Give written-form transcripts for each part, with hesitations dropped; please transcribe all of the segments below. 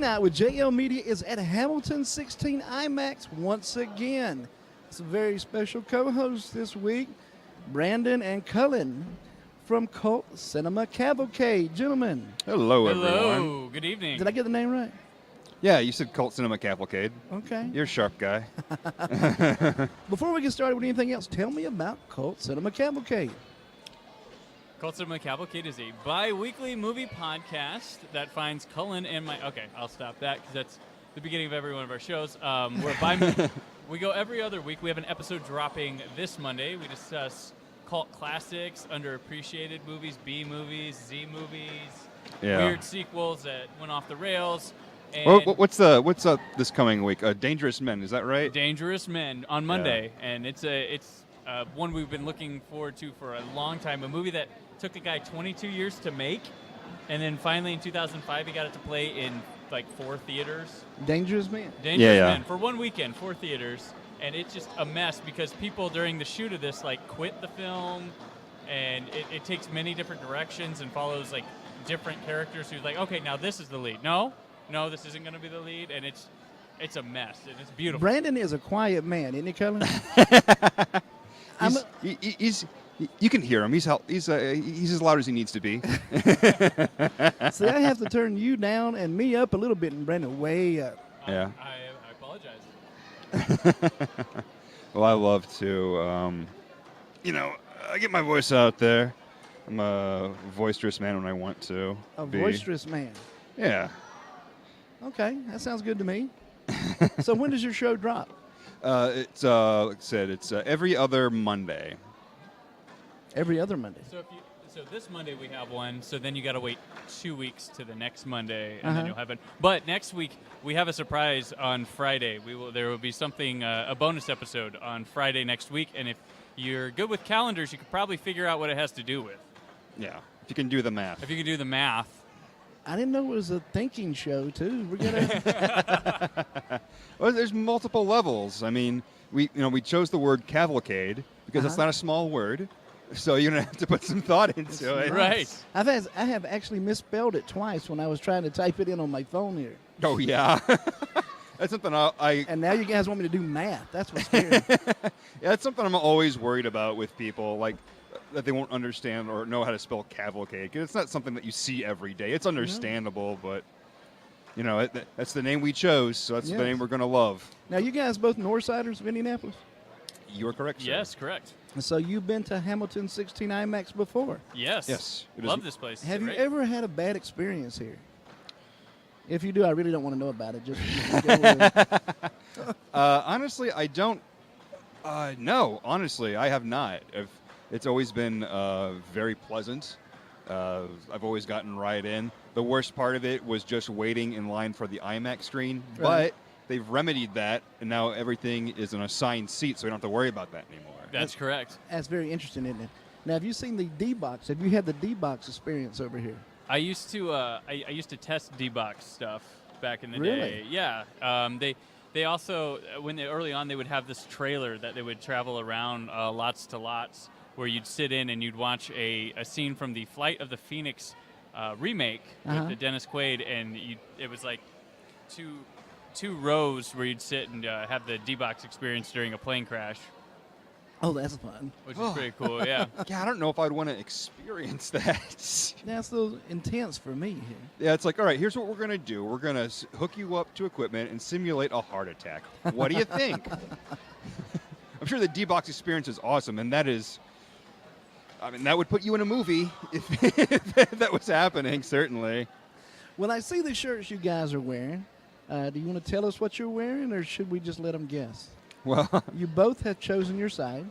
Night with JL Media is at Hamilton 16 IMAX once again. It's a very special co-host this week, Brandon and Cullen from Cult Cinema Cavalcade. Gentlemen. Hello, everyone. Hello. Good evening. Did I get the name right? Yeah, you said Cult Cinema Cavalcade. Okay. You're a sharp guy. Before we get started with anything else, tell me about Cult Cinema Cavalcade. Cult Cinema Cavalcade is a bi-weekly movie podcast that finds Cullen and my... Okay, I'll stop that because that's the beginning of every one of our shows. We go every other week. We have an episode dropping this Monday. We discuss cult classics, underappreciated movies, B movies, Z movies, weird sequels that went off the rails. And What's up this coming week? Dangerous Men, is that right? Dangerous Men on Monday, and it's one we've been looking forward to for a long time. A movie that took the guy 22 years to make, and then finally in 2005 he got it to play in like 4 theaters. Dangerous Men. Dangerous Men for 1 weekend, 4 theaters, and it's just a mess because people during the shoot of this like quit the film, and it takes many different directions and follows like different characters who's like, okay, now this is the lead. No, this isn't going to be the lead, and it's a mess, and it's beautiful. Brandon is a quiet man, isn't he, Cullen? You can hear him. He's as loud as he needs to be. See, I have to turn you down and me up a little bit and Brandon way up. Yeah. I apologize. Well, I love to, I get my voice out there. I'm a boisterous man when I want to. A boisterous man. Yeah. Okay, that sounds good to me. So when does your show drop? It's like I said, it's every other Monday. Every other Monday. So this Monday we have one. So then you got to wait 2 weeks to the next Monday, and then you'll have it. But next week we have a surprise on Friday. There will be something, a bonus episode on Friday next week. And if you're good with calendars, you could probably figure out what it has to do with. Yeah, if you can do the math. If you can do the math. I didn't know it was a thinking show too. We're gonna. Well, there's multiple levels. I mean, we chose the word cavalcade because it's not a small word. So you're going to have to put some thought into it. Right. I have actually misspelled it twice when I was trying to type it in on my phone here. Oh, yeah. That's something I... And now you guys want me to do math. That's what's scary. Yeah, that's something I'm always worried about with people, like that they won't understand or know how to spell cavalcade. Because it's not something that you see every day. It's understandable, but, that's the name we chose, so that's the name we're going to love. Now, you guys both Northsiders of Indianapolis? You are correct, sir. Yes, correct. So you've been to Hamilton 16 IMAX before? Yes. Yes. Love this place. Have you ever had a bad experience here? If you do, I really don't want to know about it. Just go with honestly, I don't. No, honestly, I have not. It's always been very pleasant. I've always gotten right in. The worst part of it was just waiting in line for the IMAX screen, but they've remedied that, and now everything is an assigned seat, so we don't have to worry about that anymore. That's correct. That's very interesting, isn't it? Now, have you seen the D-Box? Have you had the D-Box experience over here? I used to test D-Box stuff back in the Really? day. Yeah. They also, early on, they would have this trailer that they would travel around lots to lots where you'd sit in and you'd watch a scene from the Flight of the Phoenix remake with the Dennis Quaid, and it was like two rows where you'd sit and have the D-Box experience during a plane crash. Oh, that's fun. Which is pretty cool, yeah. Yeah, I don't know if I'd want to experience that. That's a little intense for me here. Yeah, it's like, all right, here's what we're going to do. We're going to hook you up to equipment and simulate a heart attack. What do you think? I'm sure the D-Box experience is awesome, and that would put you in a movie if that was happening, certainly. Well, I see the shirts you guys are wearing. Do you want to tell us what you're wearing, or should we just let them guess? Well, you both have chosen your side.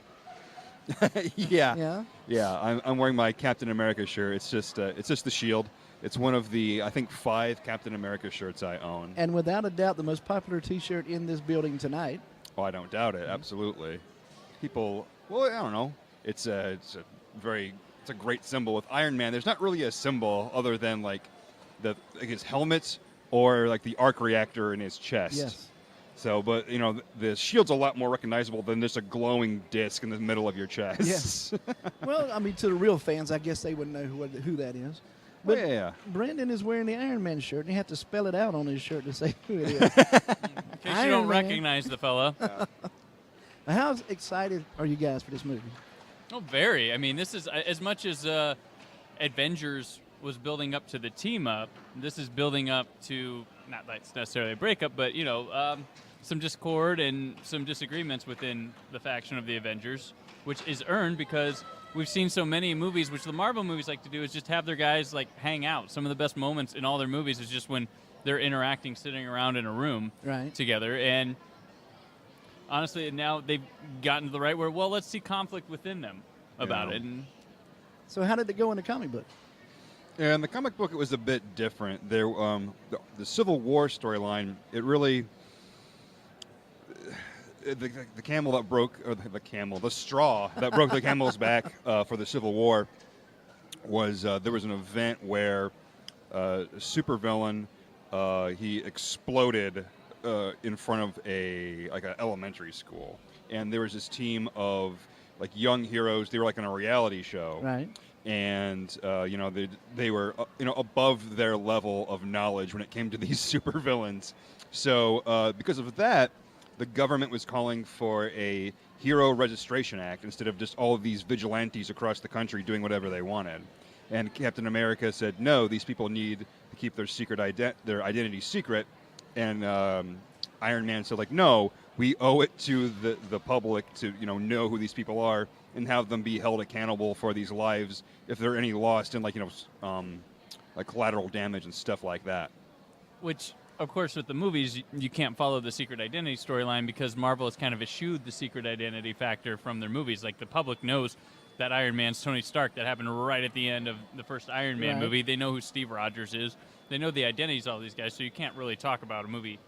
Yeah. I'm wearing my Captain America shirt. It's just the shield. It's one of the, I think, 5 Captain America shirts I own. And without a doubt, the most popular T-shirt in this building tonight. Oh, I don't doubt it. Absolutely. People, well, I don't know. It's a great symbol with Iron Man. There's not really a symbol other than like his helmet or like the arc reactor in his chest. Yes. So, but, the shield's a lot more recognizable than just a glowing disc in the middle of your chest. Yes. Well, I mean, to the real fans, I guess they would know who that is. But yeah. Brandon is wearing the Iron Man shirt, and you have to spell it out on his shirt to say who it is. In case Iron you don't Man. recognize the fella. How excited are you guys for this movie? Oh, very. I mean, this is as much as Avengers was building up to the team up. This is building up to not that it's necessarily a breakup, but some discord and some disagreements within the faction of the Avengers, which is earned because we've seen so many movies, which the Marvel movies like to do, is just have their guys like hang out. Some of the best moments in all their movies is just when they're interacting, sitting around in a room together. And honestly, now they've gotten to the right where, well, let's see conflict within them about it. And So how did it go in the comic book? Yeah, in the comic book, it was a bit different. There, the Civil War storyline, it really, the camel that broke, or the straw that broke the camel's back for the Civil War was there was an event where a supervillain he exploded in front of an elementary school, and there was this team of like young heroes. They were like in a reality show, Right. and they were above their level of knowledge when it came to these supervillains. So because of that, the government was calling for a Hero Registration Act instead of just all of these vigilantes across the country doing whatever they wanted. And Captain America said, no, these people need to keep their their identity secret. And Iron Man said, like, no, we owe it to the public to know who these people are and have them be held accountable for these lives if there are any lost in like collateral damage and stuff like that. which, of course, with the movies, you can't follow the secret identity storyline because Marvel has kind of eschewed the secret identity factor from their movies. Like, the public knows that Iron Man's Tony Stark. That happened right at the end of the first Iron Man movie. They know who Steve Rogers is. They know the identities of all these guys, so you can't really talk about a movie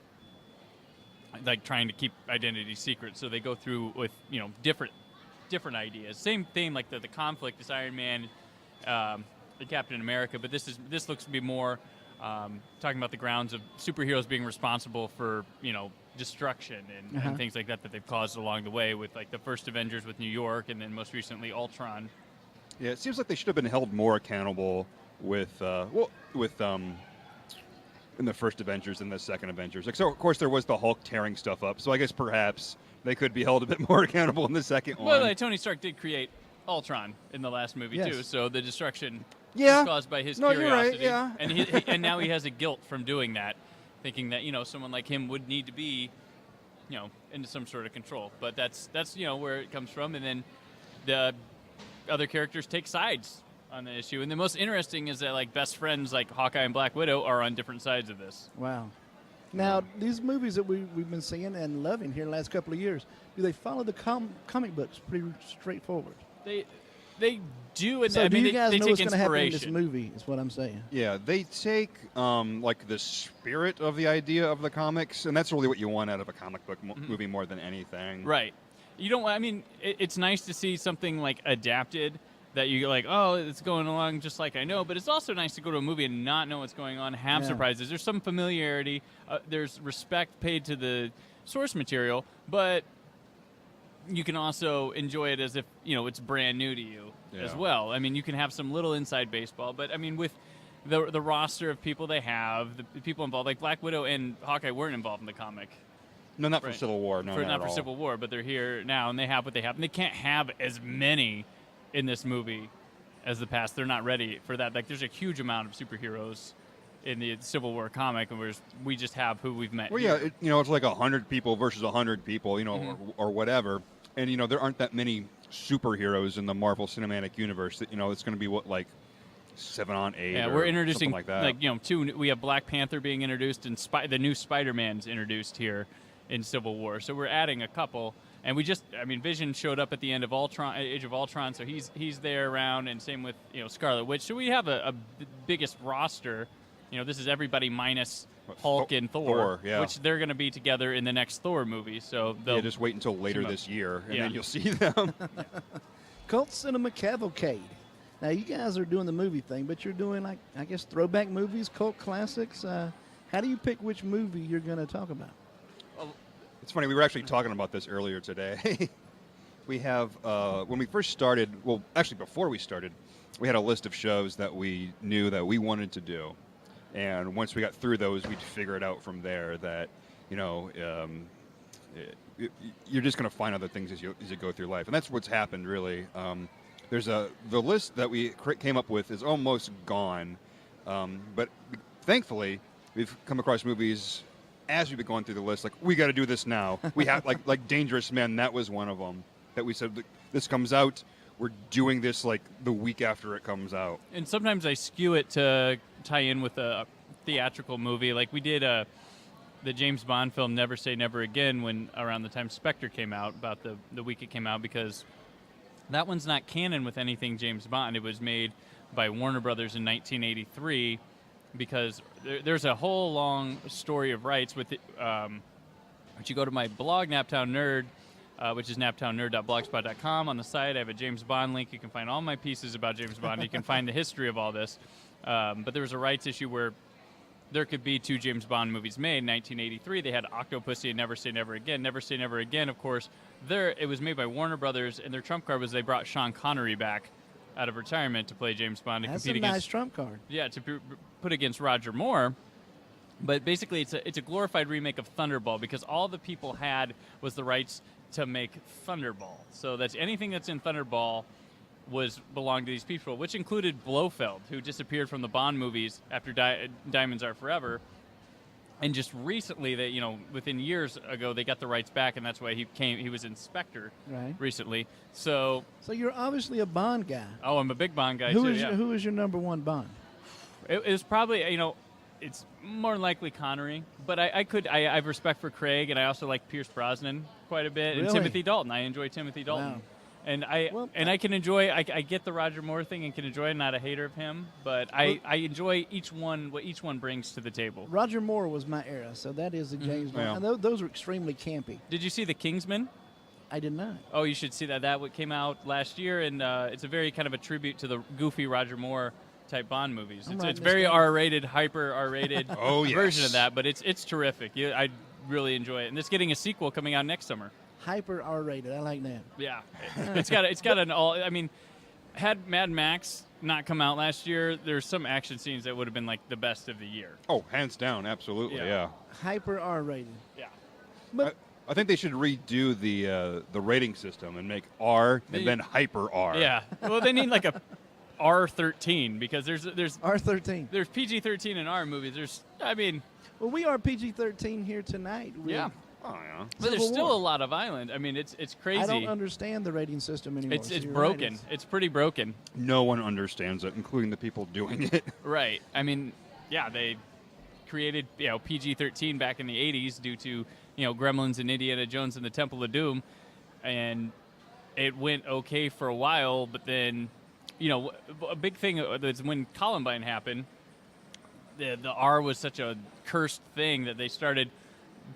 like trying to keep identity secret. So they go through with different ideas. Same thing, like the conflict is Iron Man, the Captain America, but this looks to be more talking about the grounds of superheroes being responsible for destruction and things like that they've caused along the way with like the first Avengers with New York and then most recently Ultron. Yeah, it seems like they should have been held more accountable with in the first Avengers and the second Avengers. Like, so of course there was the Hulk tearing stuff up. So I guess perhaps they could be held a bit more accountable in the second one. Well, Tony Stark did create Ultron in the last movie too, so the destruction was caused by his You're curiosity. right, yeah. And and now he has a guilt from doing that, thinking that someone like him would need to be into some sort of control. But that's where it comes from. And then the other characters take sides on the issue. And the most interesting is that like best friends like Hawkeye and Black Widow are on different sides of this. Wow. Now, these movies that we've been seeing and loving here the last couple of years, do they follow the comic books pretty straightforward? They do, and So do you guys they know take what's going to happen in this inspiration. movie, is what I'm saying. Yeah, they take like the spirit of the idea of the comics, and that's really what you want out of a comic book movie more than anything. Right. You don't. I mean, it's nice to see something like adapted that you're like, oh, it's going along just like I know. But it's also nice to go to a movie and not know what's going on, have surprises. There's some familiarity. There's respect paid to the source material, but you can also enjoy it as if it's brand new to you as well. I mean, you can have some little inside baseball, but I mean, with the roster of people they have, the people involved, like Black Widow and Hawkeye weren't involved in the comic. No, not for Civil War. No, not at for all. Civil War, but they're here now, and they have what they have. And they can't have as many in this movie as the past. They're not ready for that. Like, there's a huge amount of superheroes in the Civil War comic, and we just have who we've met. Well, here. yeah, it's like 100 people versus 100 people, or whatever. And there aren't that many superheroes in the Marvel Cinematic Universe that it's going to be what, like 7 on 8. Yeah, or we're introducing something like that. two. We have Black Panther being introduced, and the new Spider-Man's introduced here in Civil War. So we're adding a couple, and Vision showed up at the end of Ultron, Age of Ultron, so he's there around, and same with Scarlet Witch. So we have a biggest roster. This is everybody minus Hulk and Thor, which they're going to be together in the next Thor movie. So they'll just wait until later this year, and then you'll see them. Cult Cinema Cavalcade. Now, you guys are doing the movie thing, but you're doing, like, I guess, throwback movies, cult classics. How do you pick which movie you're going to talk about? It's funny, we were actually talking about this earlier today. We have, when we first started, well, actually before we started, we had a list of shows that we knew that we wanted to do, and once we got through those, we'd figure it out from there. That you're just going to find other things as you go through life, and that's what's happened really. The list that we came up with is almost gone, but thankfully we've come across movies as we've been going through the list. Like, we got to do this now. We have like Dangerous Men. That was one of them that we said, this comes out, we're doing this like the week after it comes out. And sometimes I skew it to tie in with a theatrical movie, like we did the James Bond film Never Say Never Again when around the time Spectre came out, about the week it came out, because that one's not canon with anything James Bond. It was made by Warner Brothers in 1983 because there's a whole long story of rights with it. But you go to my blog, Naptown Nerd, which is naptownnerd.blogspot.com. On the site, I have a James Bond link. You can find all my pieces about James Bond. You can find the history of all this. But there was a rights issue where there could be 2 James Bond movies made. In 1983, they had Octopussy and Never Say Never Again. Never Say Never Again, of course, it was made by Warner Brothers, and their trump card was they brought Sean Connery back out of retirement to play James Bond and That's compete a against. nice trump card. Yeah, to put against Roger Moore. But basically, it's a glorified remake of Thunderball because all the people had was the rights to make Thunderball. So that's anything that's in Thunderball belonged to these people, which included Blofeld, who disappeared from the Bond movies after Diamonds Are Forever. And just recently, within years ago, they got the rights back, and that's why he was in Spectre recently. So you're obviously a Bond guy. Oh, I'm a big Bond guy, Who too. Who is your number one Bond? It was probably, it's more likely Connery, but I have respect for Craig, and I also like Pierce Brosnan quite a bit, and Really? Timothy Dalton. I enjoy Timothy Dalton. Wow. And I can enjoy. I get the Roger Moore thing and can enjoy. I'm not a hater of him, but I enjoy what each one brings to the table. Roger Moore was my era, so that is the James Bond. Yeah. And those were extremely campy. Did you see The Kingsman? I did not. Oh, you should see that. That came out last year, and it's a very kind of a tribute to the goofy Roger Moore type Bond movies. It's very R-rated, hyper R-rated version of that, but it's terrific. I really enjoy it, and it's getting a sequel coming out next summer. Hyper R-rated. I like that. Yeah, it's got an all. I mean, had Mad Max not come out last year, there's some action scenes that would have been like the best of the year. Oh, hands down, absolutely, yeah. Hyper R-rated. Yeah, but I think they should redo the rating system and make R and then hyper R. Yeah, well, they need like a R13 because there's R13. There's PG-13 in R movies. Well, we are PG-13 here tonight. Yeah. Oh, yeah. But there's still a lot of violence. I mean, it's crazy. I don't understand the rating system anymore. It's broken. Right. It's pretty broken. No one understands it, including the people doing it. Right. I mean, yeah, they created PG-13 back in the 80s due to Gremlins and Indiana Jones and the Temple of Doom, and it went okay for a while. But then, a big thing is when Columbine happened, the R was such a cursed thing that they started.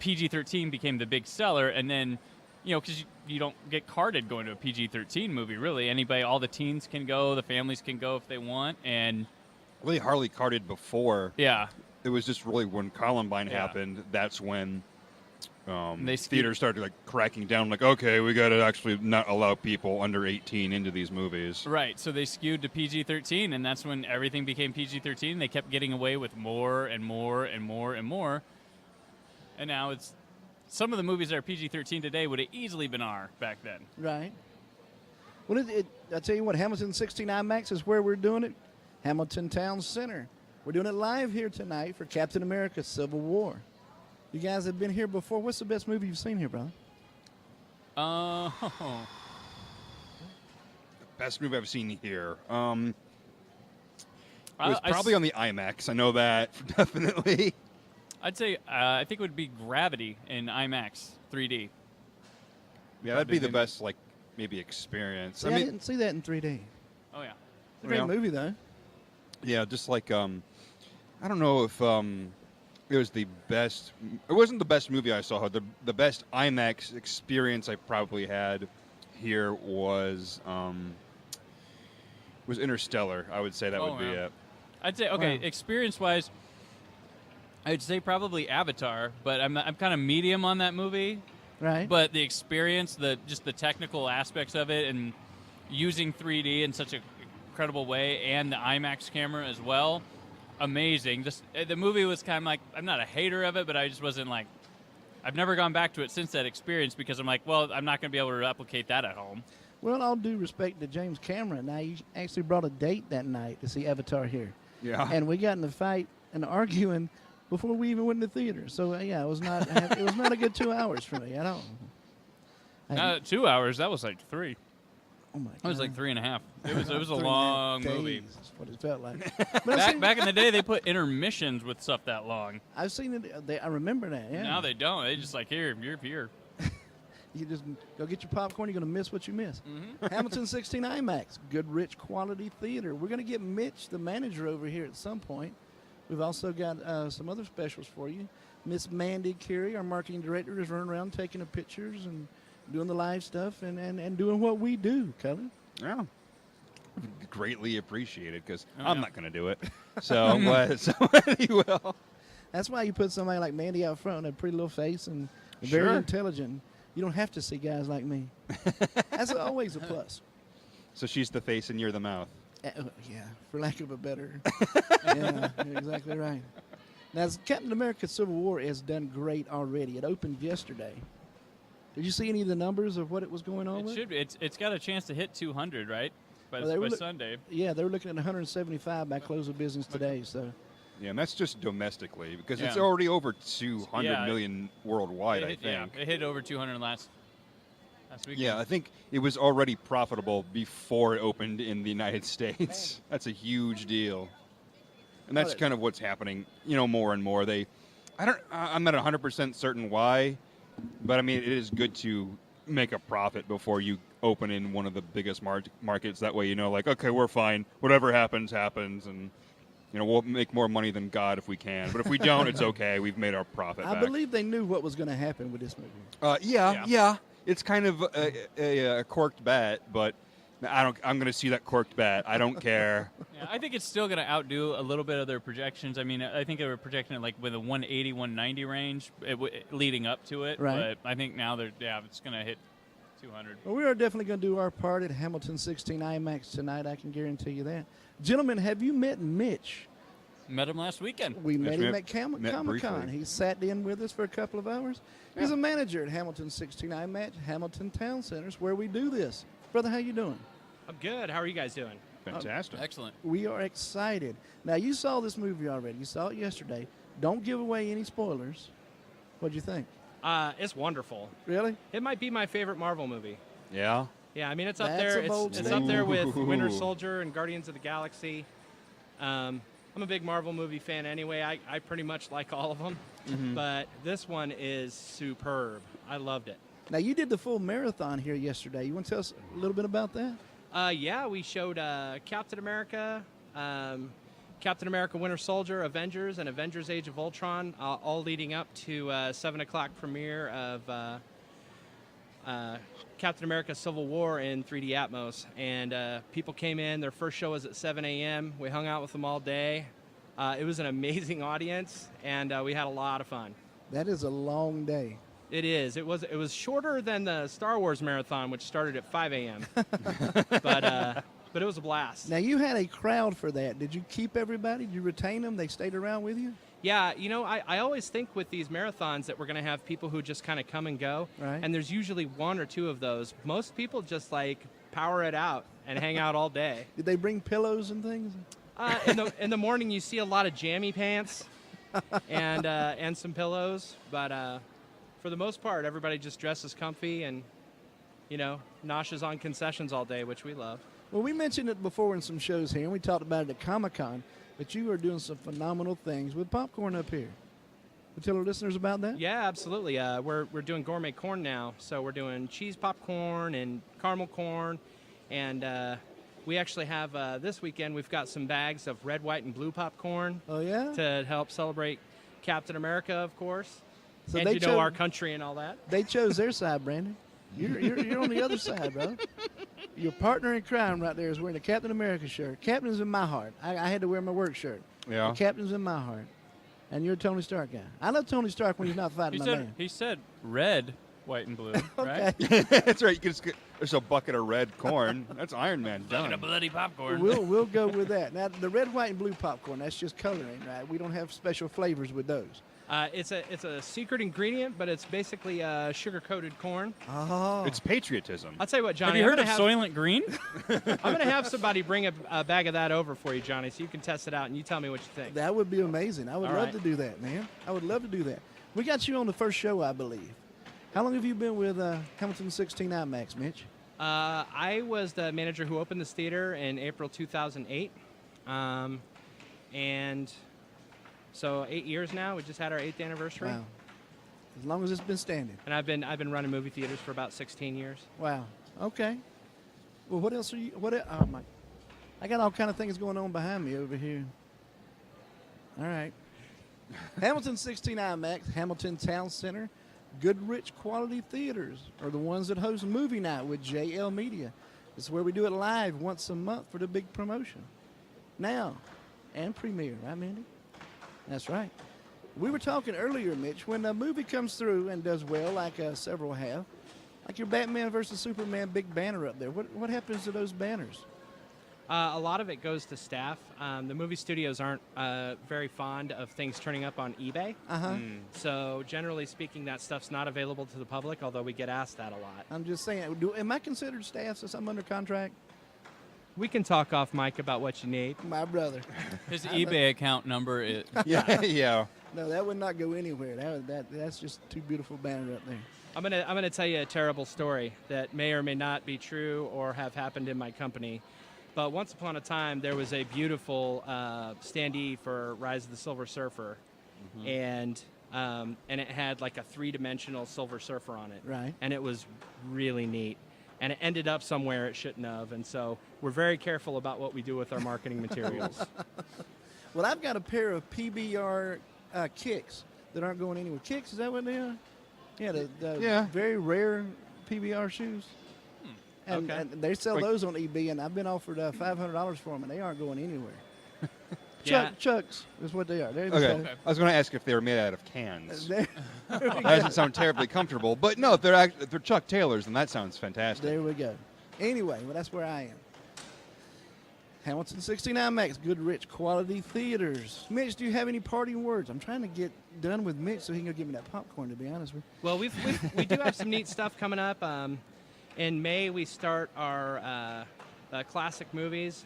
PG-13 became the big seller, and then, because you don't get carded going to a PG-13 movie, really. Anybody, all the teens can go, the families can go if they want, and... Really hardly carded before. Yeah. It was just really when Columbine happened, that's when theaters started cracking down, okay, we got to actually not allow people under 18 into these movies. Right, so they skewed to PG-13, and that's when everything became PG-13. They kept getting away with more and more and more and more. And now some of the movies that are PG-13 today would have easily been R back then. Right. Well, I tell you what, Hamilton 16 IMAX is where we're doing it. Hamilton Town Center. We're doing it live here tonight for Captain America: Civil War. You guys have been here before. What's the best movie you've seen here, brother? Best movie I've seen here. It was probably on the IMAX. I know that definitely. I'd say I think it would be Gravity in IMAX 3D. Yeah, that'd be the best, maybe experience. See, I didn't see that in 3D. Oh, yeah. It's a great movie, though. Yeah, just I don't know if it was the best. It wasn't the best movie I saw. The best IMAX experience I probably had here was Interstellar. I would say that would be it. I'd say experience-wise, I'd say probably Avatar, but I'm kind of medium on that movie. Right. But the experience, just the technical aspects of it, and using 3D in such a incredible way, and the IMAX camera as well. Amazing. Just the movie was kind of like, I'm not a hater of it, but I just wasn't like, I've never gone back to it since that experience because I'm like, well, I'm not going to be able to replicate that at home. Well, all due respect to James Cameron, now you actually brought a date that night to see Avatar here. Yeah. And we got in a fight and arguing before we even went in the theater. So, yeah, it was not a good 2 hours for me at all. 2 hours, that was like 3. Oh, my God. It was like 3.5. It was a 3.5 long days movie. That's what it felt like. But I've seen- Back in the day, they put intermissions with stuff that long. I've seen it. I remember that, yeah. Now they don't. They just like, here, you're here. You just go get your popcorn. You're going to miss what you miss. Mm-hmm. Hamilton 16 IMAX, good, rich, quality theater. We're going to get Mitch, the manager, over here at some point. We've also got some other specials for you. Miss Mandy Carey, our marketing director, is running around taking the pictures and doing the live stuff and doing what we do, Cullen. Yeah. Greatly appreciated because Oh, I'm yeah. not going to do it. So I'm glad somebody will. That's why you put somebody like Mandy out front, a pretty little face, and very Sure. intelligent. You don't have to see guys like me. That's always a plus. So she's the face and you're the mouth. Yeah, for lack of a better. Yeah, you're exactly right. Now, Captain America Civil War has done great already. It opened yesterday. Did you see any of the numbers of what it was going on It with? should be. It's got a chance to hit 200, right? By, Well, they were by Sunday. Yeah, they were looking at 175 by close of business today. So Yeah, and that's just domestically because it's Yeah. already over 200 Yeah. million worldwide, I It think. hit over 200 last weekend. Yeah, I think it was already profitable before it opened in the United States. That's a huge deal. And that's kind of what's happening, more and more. I'm not 100% certain why, but I mean, it is good to make a profit before you open in one of the biggest markets. That way, okay, we're fine. Whatever happens, happens. And, we'll make more money than God if we can. But if we don't, it's okay. We've made our profit I back. believe they knew what was going to happen with this movie. Yeah. It's kind of a corked bat, but I'm going to see that corked bat. I don't care. Yeah, I think it's still going to outdo a little bit of their projections. I mean, I think they were projecting it like with a 180, 190 range leading up to it. Right. But I think now it's going to hit 200. Well, we are definitely going to do our part at Hamilton 16 IMAX tonight. I can guarantee you that. Gentlemen, have you met Mitch? Met him last weekend. We met him at met Comic-Con. briefly. He sat in with us for a couple of hours. He's a manager at Hamilton 16 IMAX, Hamilton Town Centers, where we do this. Brother, how you doing? I'm good. How are you guys doing? Fantastic. Excellent. We are excited. Now, you saw this movie already. You saw it yesterday. Don't give away any spoilers. What'd you think? It's wonderful. Really? It might be my favorite Marvel movie. Yeah. Yeah, I mean it's up That's there. a bold It's up there with statement. Winter Soldier and Guardians of the Galaxy. I'm a big Marvel movie fan anyway. I pretty much like all of them, but this one is superb. I loved it. Now, you did the full marathon here yesterday. You want to tell us a little bit about that? Yeah, we showed Captain America, Captain America Winter Soldier, Avengers, and Avengers Age of Ultron, all leading up to 7 o'clock premiere of Captain America Civil War in 3D Atmos. And people came in. Their first show was at 7 a.m. We hung out with them all day. It was an amazing audience, and we had a lot of fun. That is a long day. It is. It was shorter than the Star Wars marathon, which started at 5 a.m. but it was a blast. Now, you had a crowd for that. Did you keep everybody? Did you retain them? They stayed around with you? Yeah, I always think with these marathons that we're going to have people who just kind of come and go. Right. And there's usually one or two of those. Most people just power it out and hang out all day. Did they bring pillows and things? In the morning, you see a lot of jammy pants and some pillows. But for the most part, everybody just dresses comfy and, noshes on concessions all day, which we love. Well, we mentioned it before in some shows here, and we talked about it at Comic-Con, but you are doing some phenomenal things with popcorn up here. Can you tell our listeners about that? Yeah, absolutely. We're doing gourmet corn now. So we're doing cheese popcorn and caramel corn. And we actually have, this weekend, we've got some bags of red, white, and blue popcorn Oh, yeah? to help celebrate Captain America, of course. So and they our country and all that. They chose their side, Brandon. You're on the other side, bro. Your partner in crime right there is wearing a Captain America shirt. Captain's in my heart. I had to wear my work shirt. Yeah. The Captain's in my heart. And you're a Tony Stark guy. I love Tony Stark when he's not fighting my man. He said red, white, and blue, right? That's right. You can just there's a bucket of red corn. That's Iron Man Bucket done. of bloody popcorn. We'll go with that. Now, the red, white, and blue popcorn, that's just coloring, right? We don't have special flavors with those. It's a secret ingredient, but it's basically sugar-coated corn. Oh. It's patriotism. I'll tell you what, Johnny. Have you heard I'm of gonna Soylent Green? I'm going to have somebody bring a bag of that over for you, Johnny, so you can test it out and you tell me what you think. That would be amazing. I would All love right. to do that, man. I would love to do that. We got you on the first show, I believe. How long have you been with Hamilton 16 IMAX, Mitch? I was the manager who opened this theater in April 2008, and so 8 years now. We just had our 8th anniversary, Wow. As long as it's been standing. and I've been running movie theaters for about 16 years. Wow. Okay. Well, what else are you? Oh my! I got all kind of things going on behind me over here. All right. Hamilton 16 IMAX, Hamilton Town Center, Goodrich Quality Theaters are the ones that host movie night with JL Media. It's where we do it live once a month for the big promotion. Now, and premiere, right, Mandy? That's right. We were talking earlier, Mitch, when a movie comes through and does well, like several have, like your Batman versus Superman big banner up there, what happens to those banners? A lot of it goes to staff. The movie studios aren't very fond of things turning up on eBay. Uh-huh. So generally speaking, that stuff's not available to the public, although we get asked that a lot. I'm just saying, am I considered staff since I'm under contract? We can talk off mic about what you need. My brother. His eBay account number is. Yeah, yeah. No, that would not go anywhere. That's just too beautiful banner up there. I'm gonna tell you a terrible story that may or may not be true or have happened in my company. But once upon a time, there was a beautiful standee for Rise of the Silver Surfer, and it had like a 3-dimensional Silver Surfer on it. Right. And it was really neat. And it ended up somewhere it shouldn't have. And so we're very careful about what we do with our marketing materials. Well, I've got a pair of PBR kicks that aren't going anywhere. Kicks, is that what they are? Yeah, the very rare PBR shoes. And, Okay. and they sell Like- those on eBay, and I've been offered $500 for them, and they aren't going anywhere. Yeah. Chucks is what they are. There you Okay. go. I was going to ask if they were made out of cans. There, That doesn't sound terribly comfortable, but no, if they're Chuck Taylors, then that sounds fantastic. there we go. Anyway, well, that's where I am. Hamilton 69 Max, Goodrich Quality Theaters. Mitch, do you have any parting words? I'm trying to get done with Mitch so he can go give me that popcorn, to be honest with you. Well, we do have some neat stuff coming up. In May, we start our classic movies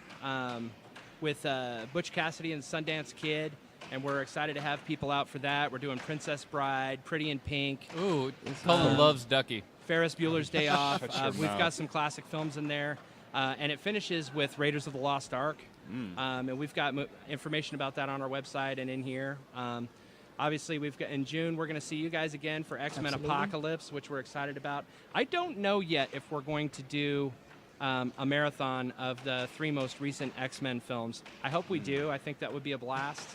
with Butch Cassidy and Sundance Kid, and we're excited to have people out for that. We're doing Princess Bride, Pretty in Pink, Ooh, Cullen loves Ducky. Ferris Bueller's Day Off. Shut your We've mouth. got some classic films in there. And it finishes with Raiders of the Lost Ark. And we've got information about that on our website and in here. Obviously, we've got in June, we're going to see you guys again for X-Men Absolutely. Apocalypse, which we're excited about. I don't know yet if we're going to do a marathon of the 3 most recent X-Men films. I hope we do. I think that would be a blast.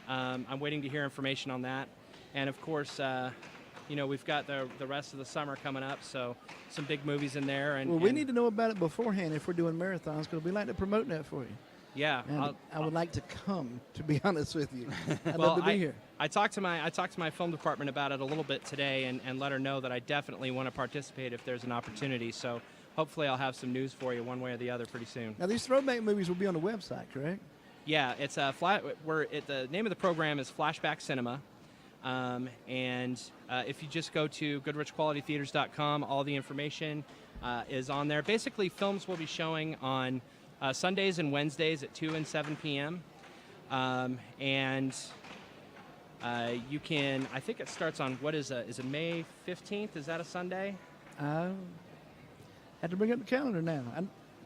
I'm waiting to hear information on that. And, of course, we've got the rest of the summer coming up, so some big movies in there. And, Well, we and- need to know about it beforehand if we're doing marathons, because we like to promote that for you. Yeah, And I would like to come, to be honest with you. I'd well, love to be here. I talked to my film department about it a little bit today, and let her know that I definitely want to participate if there's an opportunity. So hopefully I'll have some news for you one way or the other pretty soon. Now, these throwback movies will be on the website, correct? Yeah, it's the name of the program is Flashback Cinema. And if you just go to goodrichqualitytheaters.com, all the information is on there. Basically, films will be showing on Sundays and Wednesdays at 2 and 7 p.m. And you can, I think it starts on, is it May 15th? Is that a Sunday? I had to bring up the calendar now.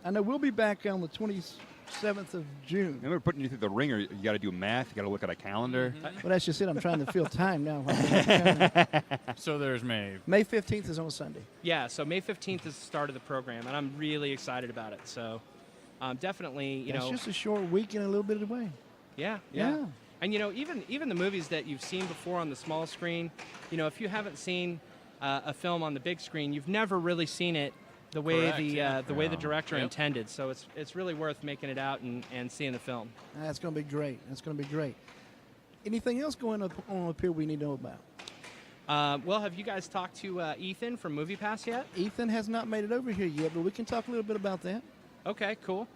I know we'll be back on the 27th of June. Remember putting you through the ringer, you got to do math, you got to look at a calendar. Well, that's just it. I'm trying to fill time now. while I'm looking at the calendar. So there's May. May 15th is on a Sunday. Yeah, so May 15th is the start of the program, and I'm really excited about it. So definitely, It's just a short week and a little bit away. Yeah. Yeah. And even the movies that you've seen before on the small screen, if you haven't seen a film on the big screen, you've never really seen it the way Correct, yeah. the way the Yeah. director Yep. intended. So it's really worth making it out and seeing the film. That's going to be great. That's going to be great. Anything else going on up here we need to know about? Well, have you guys talked to Ethan from Moviepass yet? Ethan has not made it over here yet, but we can talk a little bit about that. Okay, cool.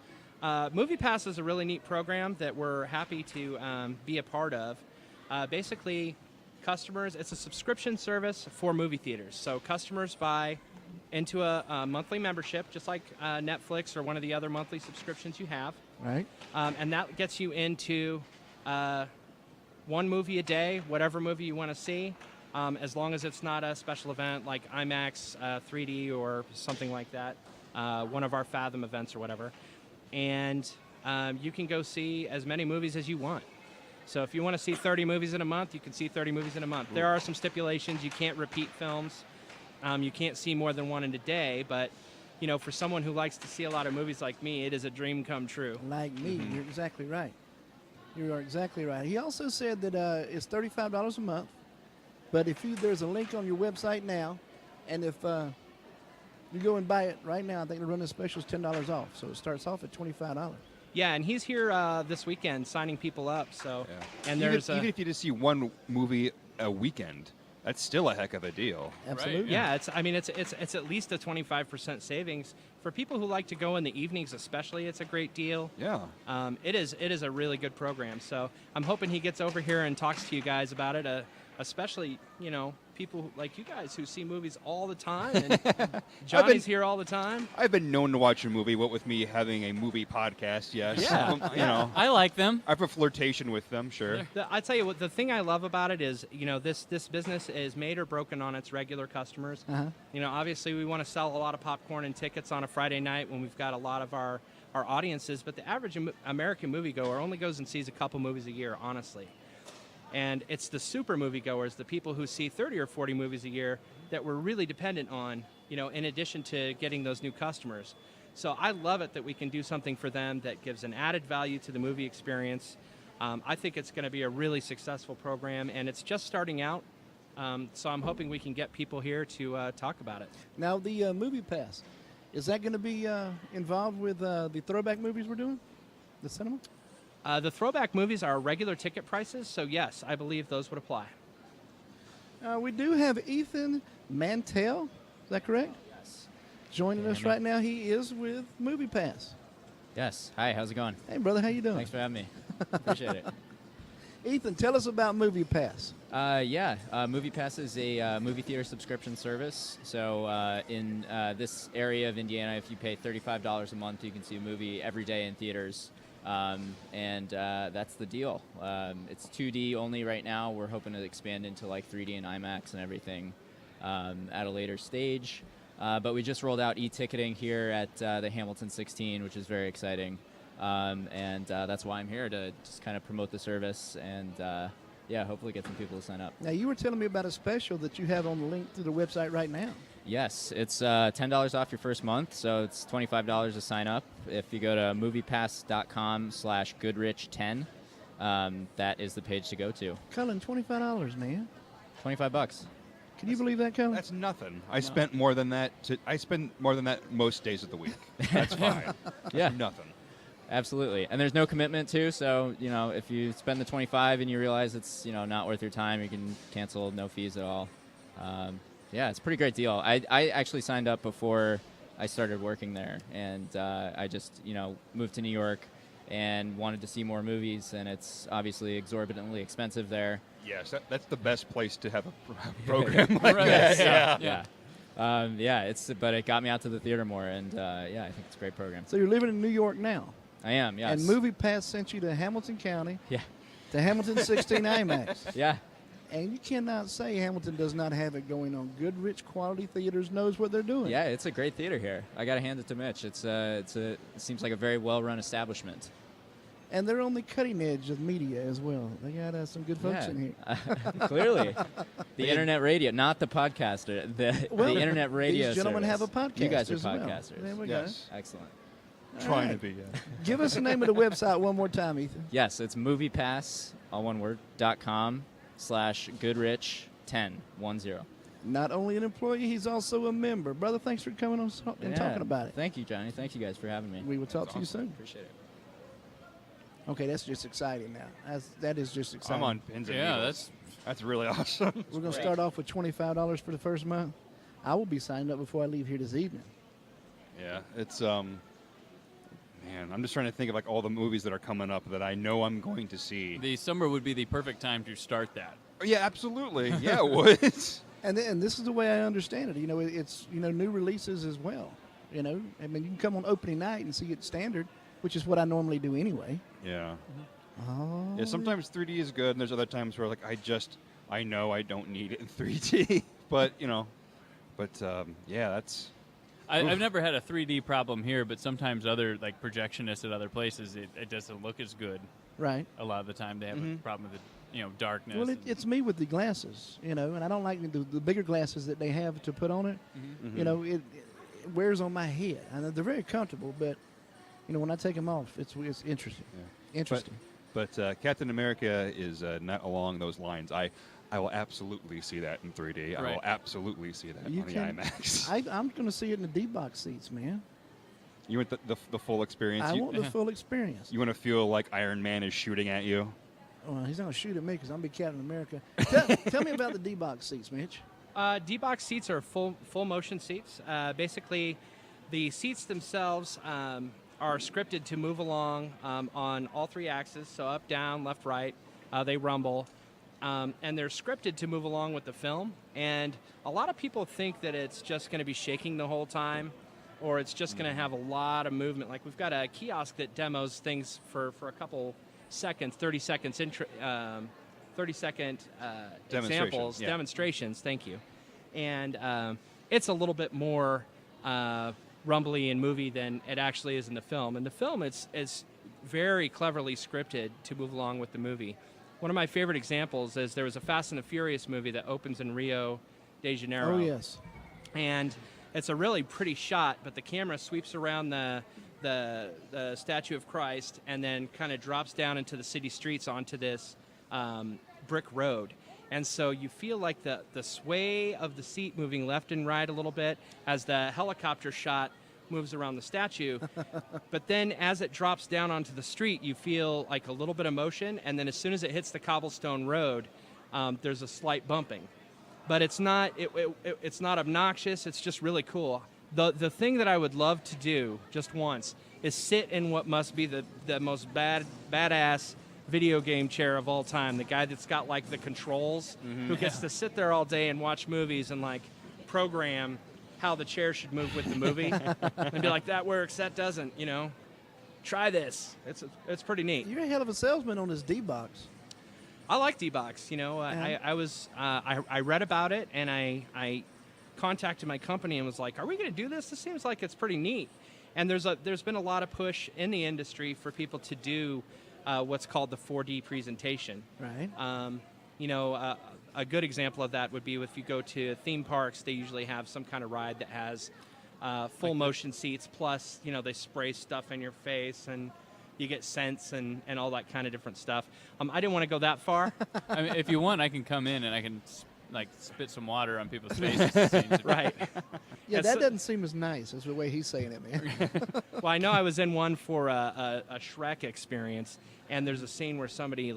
Moviepass is a really neat program that we're happy to be a part of. Basically, customers, it's a subscription service for movie theaters. So customers buy into a monthly membership, just like Netflix or one of the other monthly subscriptions you have. Right. And that gets you into one movie a day, whatever movie you want to see, as long as it's not a special event like IMAX 3D or something like that, one of our Fathom events or whatever. And you can go see as many movies as you want. So if you want to see 30 movies in a month, you can see 30 movies in a month. There are some stipulations. You can't repeat films. You can't see more than one in a day. But, you know, for someone who likes to see a lot of movies like me, it is a dream come true. Like me, you're exactly right. You are exactly right. He also said that it's $35 a month. But if there's a link on your website now, and if you go and buy it right now, I think they're running specials $10 off. So it starts off at $25. Yeah, and he's here this weekend signing people up. So, Yeah. and Even, there's even if you just see one movie a weekend, that's still a heck of a deal. Absolutely. yeah, it's at least a 25% savings for people who like to go in the evenings, especially. It's a great deal. Yeah. It is a really good program. So I'm hoping he gets over here and talks to you guys about it. Especially, you know, people like you guys who see movies all the time. And Johnny's here all the time. I've been known to watch a movie, what with me having a movie podcast, yes. Yeah. You know, I like them. I have a flirtation with them, sure. I tell you what, the thing I love about it is, you know, this business is made or broken on its regular customers. You know, obviously we want to sell a lot of popcorn and tickets on a Friday night when we've got a lot of our audiences, but the average American moviegoer only goes and sees a couple movies a year, honestly. And it's the super moviegoers, the people who see 30 or 40 movies a year, that we're really dependent on, you know, in addition to getting those new customers. So I love it that we can do something for them that gives an added value to the movie experience. I think it's going to be a really successful program, and it's just starting out. So I'm hoping we can get people here to talk about it. Now, the Movie Pass, is that going to be involved with the throwback movies we're doing? The cinema? The throwback movies are regular ticket prices, so yes, I believe those would apply. We do have Ethan Mantell, is that correct? Yes. Joining us right now. He is with Movie Pass. Yes. Hi, how's it going? Hey, brother, how you doing? Thanks for having me. Appreciate it. Ethan, tell us about Movie Pass. Movie Pass is a movie theater subscription service. So in this area of Indiana, if you pay $35 a month, you can see a movie every day in theaters. That's the deal. It's 2D only right now. We're hoping to expand into like 3D and IMAX and everything at a later stage. But we just rolled out e-ticketing here at the Hamilton 16, which is very exciting. That's why I'm here, to just kind of promote the service and hopefully get some people to sign up. Now, you were telling me about a special that you have on the link to the website right now. Yes, it's $10 off your first month, so it's $25 to sign up. If you go to moviepass.com/goodrich10, that is the page to go to. Cullen, $25, man. $25. Can you believe that, Cullen? That's nothing. I spent more than that. I spend more than that most days of the week. That's fine. Yeah. Nothing. Absolutely. And there's no commitment too, so, you know, if you spend the $25 and you realize it's, you know, not worth your time, you can cancel, no fees at all. It's a pretty great deal. I actually signed up before I started working there, and I just, you know, moved to New York and wanted to see more movies, and it's obviously exorbitantly expensive there. Yes, that's the best place to have a program like that. But it got me out to the theater more, and I think it's a great program. So you're living in New York now? I am, yes. And Movie Pass sent you to Hamilton County. Yeah. To Hamilton 16 IMAX. Yeah. And you cannot say Hamilton does not have it going on. Goodrich Quality Theaters knows what they're doing. Yeah, it's a great theater here. I got to hand it to Mitch. It seems like a very well-run establishment. And they're on the cutting edge of media as well. They got some good folks in here. Clearly. The internet radio, not the podcaster. The internet radio These gentlemen service. have a podcast. You guys are as well. podcasters. There we Yes. go. Excellent. Trying right. to be, yeah. Give us the name of the website one more time, Ethan. Yes, it's moviepass, all one word, .com/goodrich10. Not only an employee, he's also a member. Brother, thanks for coming on and talking about it. Thank you, Johnny. Thank you guys for having me. We will talk to you soon. Appreciate it. Okay, that's just exciting now. That is just exciting. I'm on pins and Yeah, needles. That's really awesome. We're going to start off with $25 for the first month. I will be signed up before I leave here this evening. Yeah, it's man, I'm just trying to think of like all the movies that are coming up that I know I'm going to see. The summer would be the perfect time to start that. Yeah, absolutely. Yeah, it would. And this is the way I understand it. You know, it's new releases as well. You know, I mean, you can come on opening night and see it standard, which is what I normally do anyway. Yeah. Oh. Yeah, sometimes 3D is good, and there's other times where like I know I don't need it in 3D, but yeah, that's. I've never had a 3D problem here, but sometimes other like projectionists at other places, it doesn't look as good. Right. A lot of the time they have a problem with the darkness. Well, it's me with the glasses, and I don't like the bigger glasses that they have to put on it. Mm-hmm. It wears on my head. I know they're very comfortable, but when I take them off, it's interesting. Yeah. Interesting. But Captain America is not along those lines. I will absolutely see that in 3D. I Right. will absolutely see that on the IMAX. I'm going to see it in the D-box seats, man. You want the full experience? I want the full experience. You want to feel like Iron Man is shooting at you? Well, he's not going to shoot at me because I'm big Captain America. Tell me about the D-box seats, Mitch. D-box seats are full motion seats. Basically, the seats themselves are scripted to move along on all three axes, so up, down, left, right. They rumble. And they're scripted to move along with the film. And a lot of people think that it's just going to be shaking the whole time, or it's just going to have a lot of movement. Like we've got a kiosk that demos things for a couple seconds, 30 seconds, 30-second examples, demonstrations. Thank you. And it's a little bit more rumbly in movie than it actually is in the film. In the film, it's very cleverly scripted to move along with the movie. One of my favorite examples is there was a Fast and the Furious movie that opens in Rio de Janeiro. Oh, yes. And it's a really pretty shot, but the camera sweeps around the statue of Christ and then kind of drops down into the city streets onto this brick road. And so you feel like the sway of the seat moving left and right a little bit as the helicopter shot moves around the statue. But then as it drops down onto the street, you feel like a little bit of motion, and then as soon as it hits the cobblestone road, there's a slight bumping. But it's not it's not obnoxious, it's just really cool. The thing that I would love to do just once is sit in what must be the most badass video game chair of all time, the guy that's got like the controls, who gets to sit there all day and watch movies and like program how the chair should move with the movie and be like, that works, that doesn't, try this. It's pretty neat. You're a hell of a salesman on this D-box. I like D-box. I read about it and I contacted my company and was like, are we going to do this? This seems like it's pretty neat. And there's been a lot of push in the industry for people to do what's called the 4D presentation. Right. A good example of that would be if you go to theme parks, they usually have some kind of ride that has full motion seats, plus, they spray stuff in your face and you get scents and all that kind of different stuff. I didn't want to go that far. I mean, if you want, I can come in and I can spit some water on people's faces. Right. Yeah, And that so- doesn't seem as nice as the way he's saying it, man. Well, I know I was in one for a Shrek experience, and there's a scene where somebody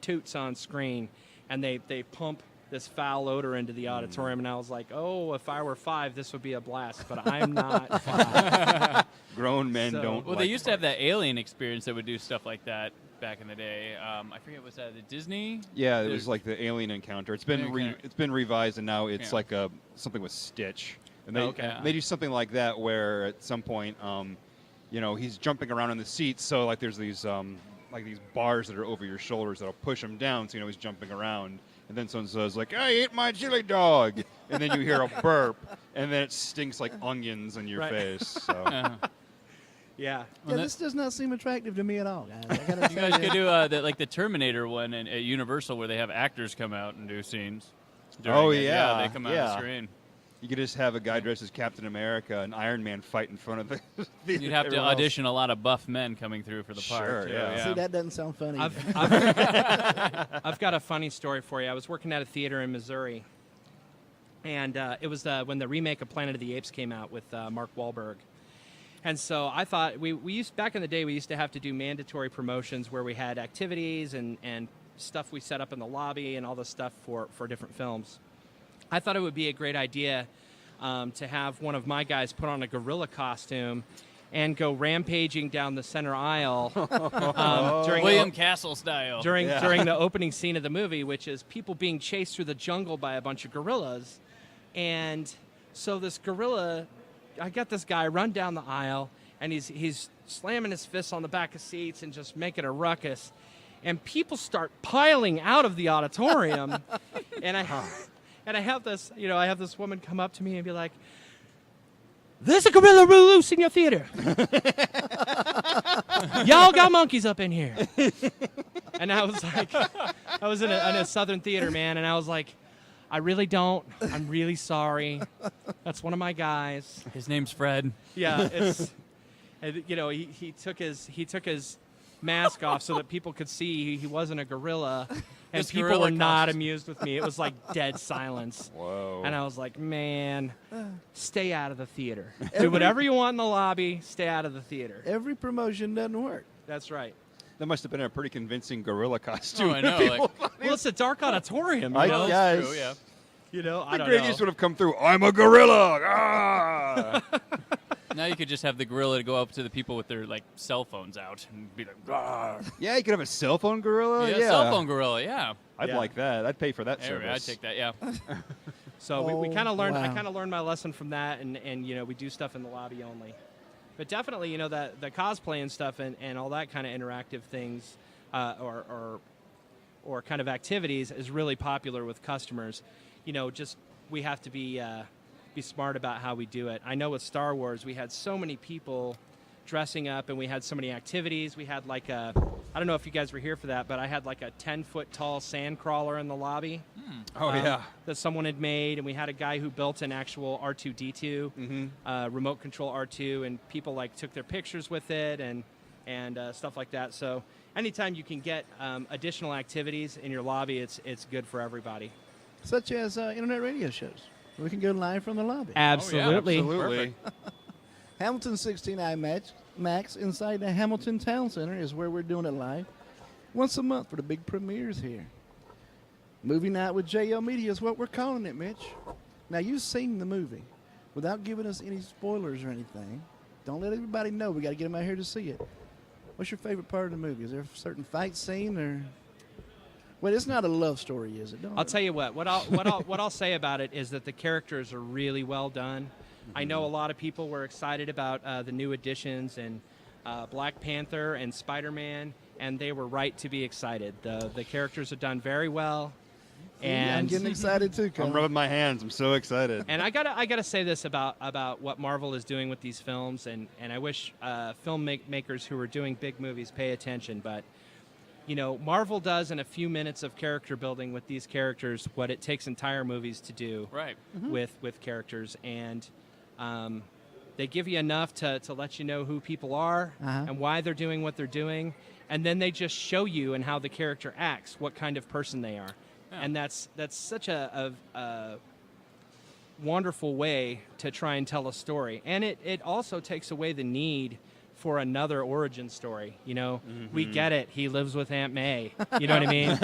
toots on screen, and they pump this foul odor into the auditorium, and I was like, oh, if I were 5, this would be a blast, but I'm not 5. Grown men So- don't. Well, they used to have that Alien experience that would do stuff like that back in the day. I forget, was that the Disney? Yeah, it was like the alien encounter. It's been Encounter. it's been revised, and now it's Yeah. like something with Stitch. And Okay. they do something like that where at some point, he's jumping around in the seats. So like there's these these bars that are over your shoulders that'll push him down, so he's jumping around. And then someone says like, "I ate my chili dog," and then you hear a burp, and then it stinks like onions in your Right. face. So. Yeah. Yeah, this does not seem attractive to me at all, guys. I gotta You guys could do the Terminator one at Universal where they have actors come out and do scenes. Oh, during it. yeah, they come out on yeah. the screen. You could just have a guy dressed as Captain America and Iron Man fight in front of the theater. You'd have to Everyone else- audition a lot, of buff men coming through for the part. Sure, too, yeah. See, that doesn't sound funny. I've got a funny story for you. I was working at a theater in Missouri, and it was when the remake of Planet of the Apes came out with Mark Wahlberg. And so I thought we used back in the day we used to have to do mandatory promotions where we had activities and stuff we set up in the lobby and all this stuff for different films. I thought it would be a great idea to have one of my guys put on a gorilla costume and go rampaging down the center aisle during William Castle style. during the opening scene of the movie, which is people being chased through the jungle by a bunch of gorillas. And so this gorilla, I got this guy run down the aisle, and he's slamming his fists on the back of seats and just making a ruckus. And people start piling out of the auditorium. And I have this, I have this woman come up to me and be like, "There's a gorilla loose in your theater. Y'all got monkeys up in here." And I was like, I was in a Southern theater, man, and I was like, "I really don't. I'm really sorry. That's one of my guys." His name's Fred. Yeah, it's, he took his mask off so that people could see he wasn't a gorilla, and His people gorilla were not costume. amused with me. It was like dead silence. Whoa. And I was like, man, stay out of the theater. Do whatever you want in the lobby. Stay out of the theater. Every promotion doesn't work. That's right. That must have been a pretty convincing gorilla costume. Oh, I know. Like, Well, it's a dark auditorium, I you know? guess. true, yeah. I The don't Grady's know. would have come through. I'm a gorilla. Ah! Now you could just have the gorilla to go up to the people with their cell phones out and be like, "Rawr." Yeah, you could have a cell phone gorilla. Yeah, cell phone gorilla. Yeah. I'd Yeah. like that. I'd pay for that Anyway, service. I'd take that. Yeah. So we kind of learned. I wow. kind of learned my lesson from that, and we do stuff in the lobby only. But definitely, that the cosplay and stuff and all that kind of interactive things, or kind of activities is really popular with customers. Just we have to be smart about how we do it. I know with Star Wars, we had so many people dressing up, and we had so many activities. We had I don't know if you guys were here for that, but I had a 10-foot tall sand crawler in the lobby. Oh, yeah. That someone had made, and we had a guy who built an actual R2-D2, remote control R2, and people took their pictures with it and stuff like that. So anytime you can get additional activities in your lobby, it's good for everybody. Such as internet radio shows. We can go live from the lobby. Absolutely. Absolutely. Hamilton 16 IMAX inside the Hamilton Town Center is where we're doing it live. Once a month for the big premieres here. Movie Night with JL Media is what we're calling it, Mitch. Now, you've seen the movie. Without giving us any spoilers or anything, don't let everybody know. We got to get them out here to see it. What's your favorite part of the movie? Is there a certain fight scene or... Well, it's not a love story, is it? I'll tell you what I'll say about it is that the characters are really well done. I know a lot of people were excited about the new additions and Black Panther and Spider-Man, and they were right to be excited. The characters are done very well. I'm And getting excited too, I'm Colin. rubbing my hands. I'm so excited. and I gotta say this about what Marvel is doing with these films, and I wish filmmakers who are doing big movies pay attention. But Marvel does in a few minutes of character building with these characters what it takes entire movies to do Right. with characters, and they give you enough to let you know who people are and why they're doing what they're doing, and then they just show you and how the character acts, what kind of person they are. Yeah. And that's such a wonderful way to try and tell a story. And it also takes away the need for another origin story. We get it. He lives with Aunt May. You know what I mean?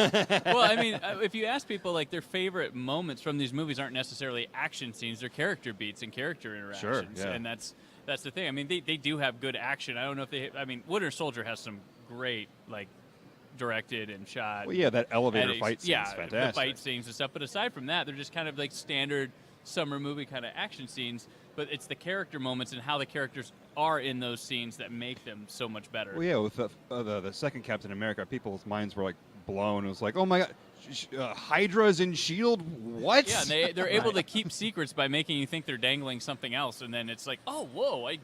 Well, I mean, if you ask people, their favorite moments from these movies aren't necessarily action scenes; they're character beats and character interactions. Sure, yeah. And that's the thing. I mean, they do have good action. I don't know if they. I mean, Winter Soldier has some great directed and shot. Well, yeah, that elevator edits. fight scene's Yeah, fantastic. the fight scenes and stuff. But aside from that, they're just kind of standard summer movie kind of action scenes. But it's the character moments and how the characters are in those scenes that make them so much better. Well, yeah, with the second Captain America, people's minds were blown. It was like, oh my God, Hydra's in S.H.I.E.L.D.? What? Yeah, and they're able to keep secrets by making you think they're dangling something else, and then it's like, oh, whoa, I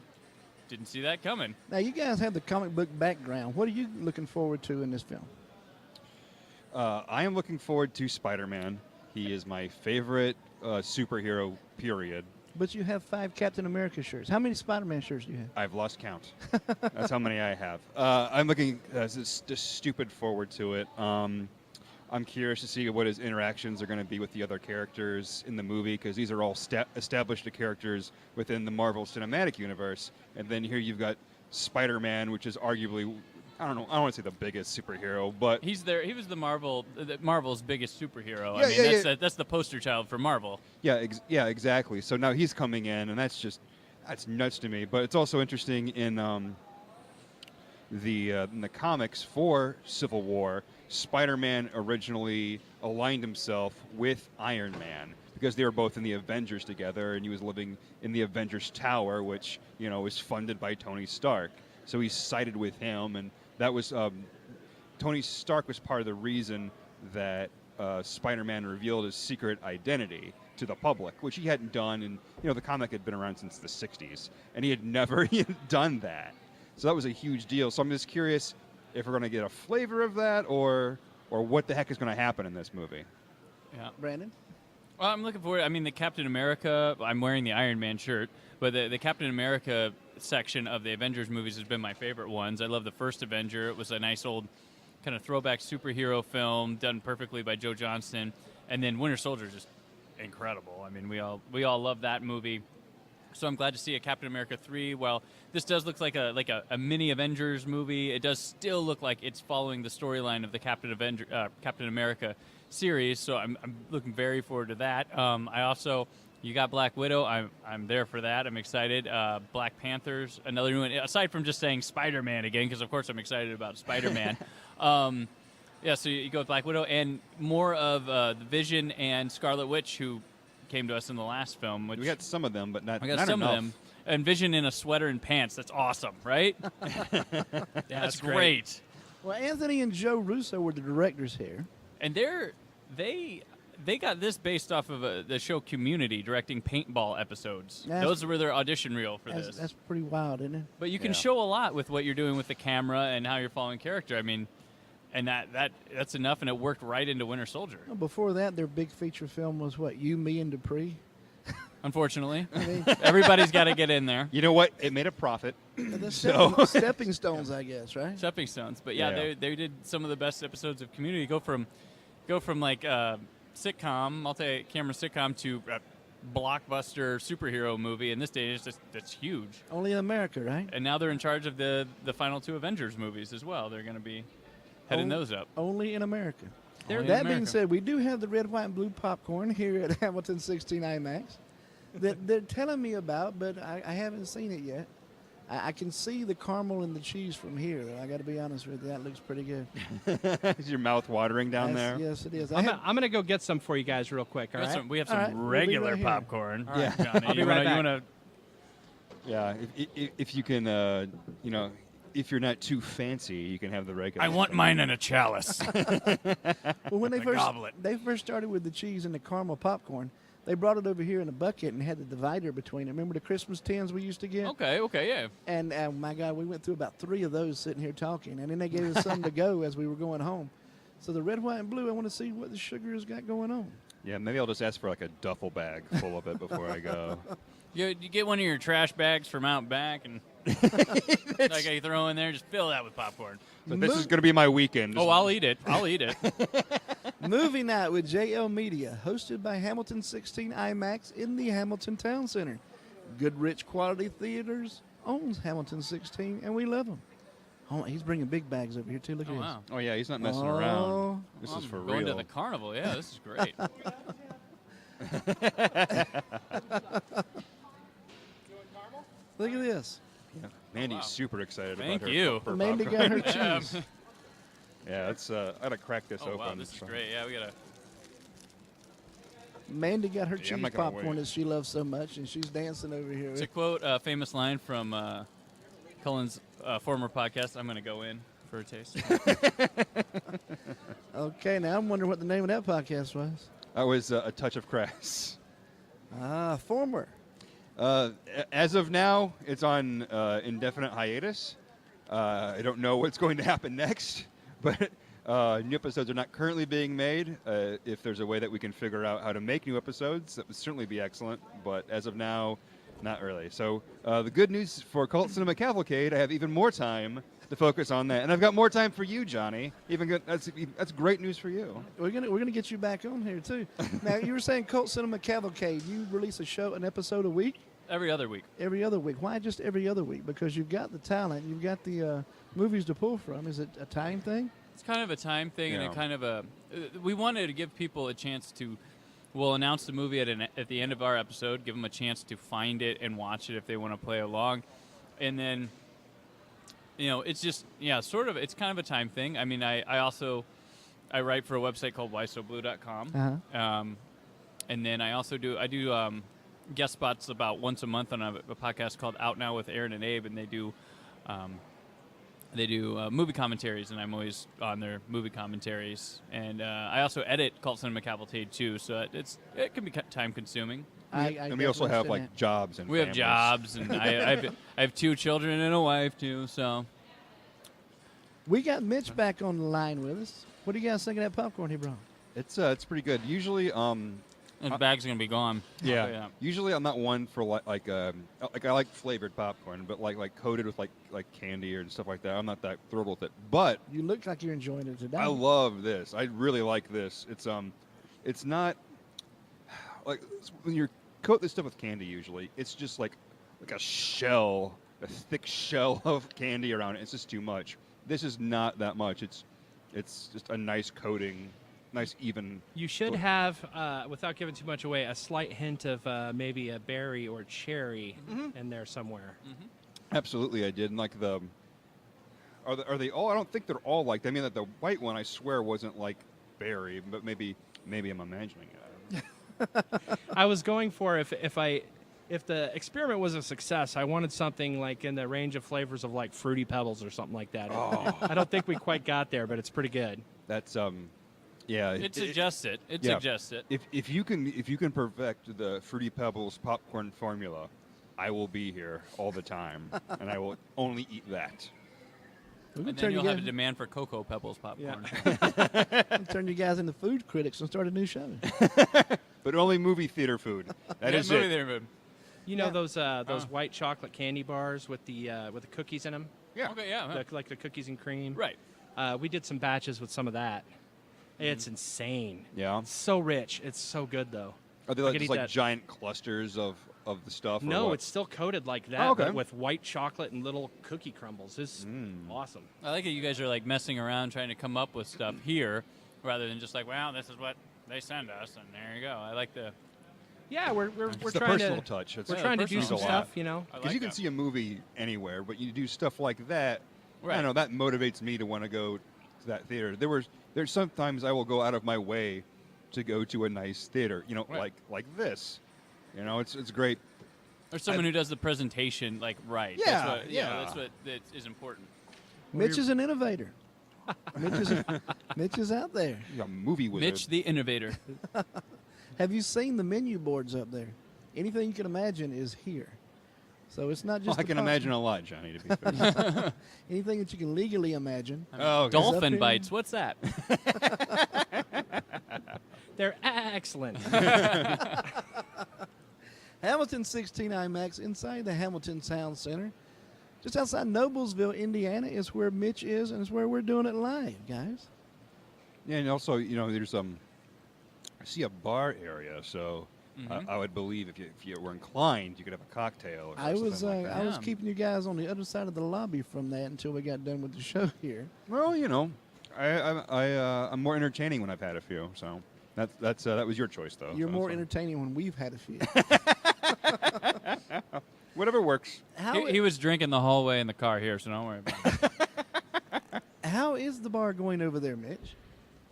didn't see that coming. Now, you guys have the comic book background. What are you looking forward to in this film? I am looking forward to Spider-Man. He is my favorite superhero, period. But you have 5 Captain America shirts. How many Spider-Man shirts do you have? I've lost count. That's how many I have. I'm looking just stupid forward to it. I'm curious to see what his interactions are going to be with the other characters in the movie, because these are all established characters within the Marvel Cinematic Universe. And then here you've got Spider-Man, which is arguably, I don't want to say the biggest superhero, but He was the Marvel's biggest superhero. Yeah, I mean, yeah, that's the poster child for Marvel. yeah, exactly. So now he's coming in, and that's nuts to me. But it's also interesting in the comics for Civil War. Spider-Man originally aligned himself with Iron Man because they were both in the Avengers together, and he was living in the Avengers Tower, which is funded by Tony Stark. So he sided with him, and that was Tony Stark was part of the reason that Spider-Man revealed his secret identity to the public, which he hadn't done, and the comic had been around since the 60s, and he had never done that. So that was a huge deal. So I'm just curious if we're going to get a flavor of that, or what the heck is going to happen in this movie. Yeah. Brandon? Well, I'm looking forward. I mean, the Captain America, I'm wearing the Iron Man shirt, but the Captain America section of the Avengers movies has been my favorite ones. I love the first Avenger. It was a nice old kind of throwback superhero film done perfectly by Joe Johnston. And then Winter Soldier is just incredible. I mean, we all love that movie. So I'm glad to see a Captain America 3. Well, this does look like a mini Avengers movie. It does still look like it's following the storyline of the Captain America series. So I'm looking very forward to that. You got Black Widow. I'm there for that. I'm excited. Black Panther's another new one. Aside from just saying Spider-Man again, because of course I'm excited about Spider-Man. Yeah, so you go with Black Widow and more of the Vision and Scarlet Witch, who came to us in the last film. Which We got some of them, but not I got not some enough. of them. And Vision in a sweater and pants. That's awesome, right? That's great. Well, Anthony and Joe Russo were the directors here. And they got this based off of the show Community, directing paintball episodes. Those were their audition reel for this. That's pretty wild, isn't it? But you can Yeah. show a lot with what you're doing with the camera and how you're following character. I mean, and that's enough, and it worked right into Winter Soldier. Well, before that, their big feature film was what? You, Me, and Dupree? Unfortunately, I mean, everybody's got to get in there. You know what? It made a profit. the So- stepping stones, I guess, right? Stepping stones. But yeah, Yeah. they did some of the best episodes of Community. Go from like sitcom, multi-camera sitcom to blockbuster superhero movie. In this day, that's huge. Only in America, right? And now they're in charge of the final 2 Avengers movies as well. They're going to be heading those up. Only in America. Only in That being America. said, we do have the red, white, and blue popcorn here at Hamilton 16 IMAX that they're telling me about, but I haven't seen it yet. I can see the caramel and the cheese from here. I got to be honest with you. That looks pretty good. Is your mouth watering down there? Yes, it is. I'm going to go get some for you guys real quick, all right? We have All some right, we'll be regular right here. popcorn. All right. Johnny, I'll be right back. You wanna, Yeah. If you can, if you're not too fancy, you can have the regular. I want mine in a chalice. Well, when A goblet. they first started with the cheese and the caramel popcorn, they brought it over here in a bucket and had the divider between it. Remember the Christmas tins we used to get? okay, yeah. And my God, we went through about 3 of those sitting here talking, and then they gave us some to go as we were going home. So the red, white, and blue, I want to see what the sugar has got going on. Yeah, maybe I'll just ask for like a duffel bag full of it before I go. You get one of your trash bags from out back and like you throw in there, just fill that with popcorn. So this is going to be my weekend. Oh, I'll eat it. I'll eat it. Movie Night with JL Media, hosted by Hamilton 16 IMAX in the Hamilton Town Center. Good, rich quality theaters owns Hamilton 16, and we love them. Oh, he's bringing big bags over here, too. Look Oh, at wow. Oh yeah, he's not messing Oh. around. This Well, is I'm for going real. to the carnival. Yeah, this is great. Look at this. Yeah. Mandy's wow. super excited Thank about her. you. her Mandy popcorn. got her cheese. Yeah, it's. I gotta crack this Oh, open. wow, this is so- great. Yeah, we got to. Mandy got her Yeah, I'm cheese not gonna popcorn wait. that she loves so much, and she's dancing over here. To quote a famous line from Cullen's former podcast, I'm going to go in for a taste. Okay, now I'm wondering what the name of that podcast was. That was a touch of crass. Former. As of now, it's on indefinite hiatus. I don't know what's going to happen next, but new episodes are not currently being made. If there's a way that we can figure out how to make new episodes, that would certainly be excellent. But as of now, Not really. So the good news for Cult Cinema Cavalcade, I have even more time to focus on that, and I've got more time for you, Johnny. That's great news for you. We're gonna get you back on here too. Now you were saying Cult Cinema Cavalcade. You release an episode a week. Every other week. Every other week. Why just every other week? Because you've got the talent, you've got the movies to pull from. Is it a time thing? It's kind of a time thing, and Yeah. a kind of a. We wanted to give people a chance to. We'll announce the movie at the end of our episode. Give them a chance to find it and watch it if they want to play along, and then. It's just sort of. It's kind of a time thing. I mean, I also write for a website called whysoblue.com, and then I also do guest spots about once a month on a podcast called Out Now with Aaron and Abe, and they do movie commentaries, and I'm always on their movie commentaries. And I also edit Cult Cinema Cavalcade too, so it can be time consuming. And we also have like jobs and We have families. jobs, and I have 2 children and a wife too. So We got Mitch back on the line with us. What do you guys think of that popcorn he brought? It's pretty good. Usually, the bag's gonna be gone. yeah. Usually, I'm not one for like I like flavored popcorn, but like coated with like candy or stuff like that. I'm not that thrilled with it. But You look like you're enjoying it today. I love this. I really like this. It's not like when you coat this stuff with candy. Usually, it's just like a shell, a thick shell of candy around it. It's just too much. This is not that much. It's just a nice coating, nice even. You should have, without giving too much away, a slight hint of maybe a berry or cherry in there somewhere. Absolutely, I did. And like are they all? I don't think they're all like that. I mean, that the white one, I swear, wasn't like berry, but maybe I'm imagining it. I was going for if the experiment was a success, I wanted something like in the range of flavors of like Fruity Pebbles or something like that. I don't think we quite got there, but it's pretty good. That's yeah. It suggests it. It yeah. suggests it. If you can perfect the Fruity Pebbles popcorn formula, I will be here all the time, and I will only eat that. And then you'll have a demand for Cocoa Pebbles popcorn. Turn you guys into food critics and start a new show. But only movie theater food. That is movie it. theater food. You know those white chocolate candy bars with the cookies in them? Yeah. Okay, yeah. Like the cookies and cream? Right. We did some batches with some of that. It's insane. Yeah. It's so rich. It's so good, though. Are they I like, could just eat like that. giant clusters of the stuff? Or No, what? it's still coated like that, Oh, okay. but with white chocolate and little cookie crumbles. It's awesome. I like it. You guys are like messing around trying to come up with stuff here, rather than just like, well, this is what they send us, and there you go. I like the. Yeah, we're It's the trying personal to touch. It's we're trying to do personal some a lot. stuff, you know. I Because like you can that. see a movie anywhere, but you do stuff like that. I Right. don't know, that motivates me to want to go to that theater. There's sometimes I will go out of my way to go to a nice theater. You know, Right. like this. You know, it's great. Or someone who does the presentation like right. Yeah, That's what, yeah. That's what that is important. Mitch is an innovator. Mitch is out there. You're a movie wizard. Mitch, the innovator. Have you seen the menu boards up there? Anything you can imagine is here. So it's not Well, just I the can pop- imagine a lot, Johnny, to be fair. anything that you can legally imagine. Oh, okay. up Dolphin here? bites. What's that? They're excellent. Hamilton 16 IMAX inside the Hamilton Sound Center. Just outside Noblesville, Indiana is where Mitch is, and it's where we're doing it live, guys. Yeah, and also, you know, there's I see a bar area, so I would believe if you were inclined, you could have a cocktail or I something was like that. I was Yeah. keeping you guys on the other side of the lobby from that until we got done with the show here. Well, you know, I'm more entertaining when I've had a few, so that was your choice, though. You're so more it's fine. entertaining when we've had a few. Whatever works. He was drinking the hallway in the car here, so don't worry about it. How is the bar going over there, Mitch?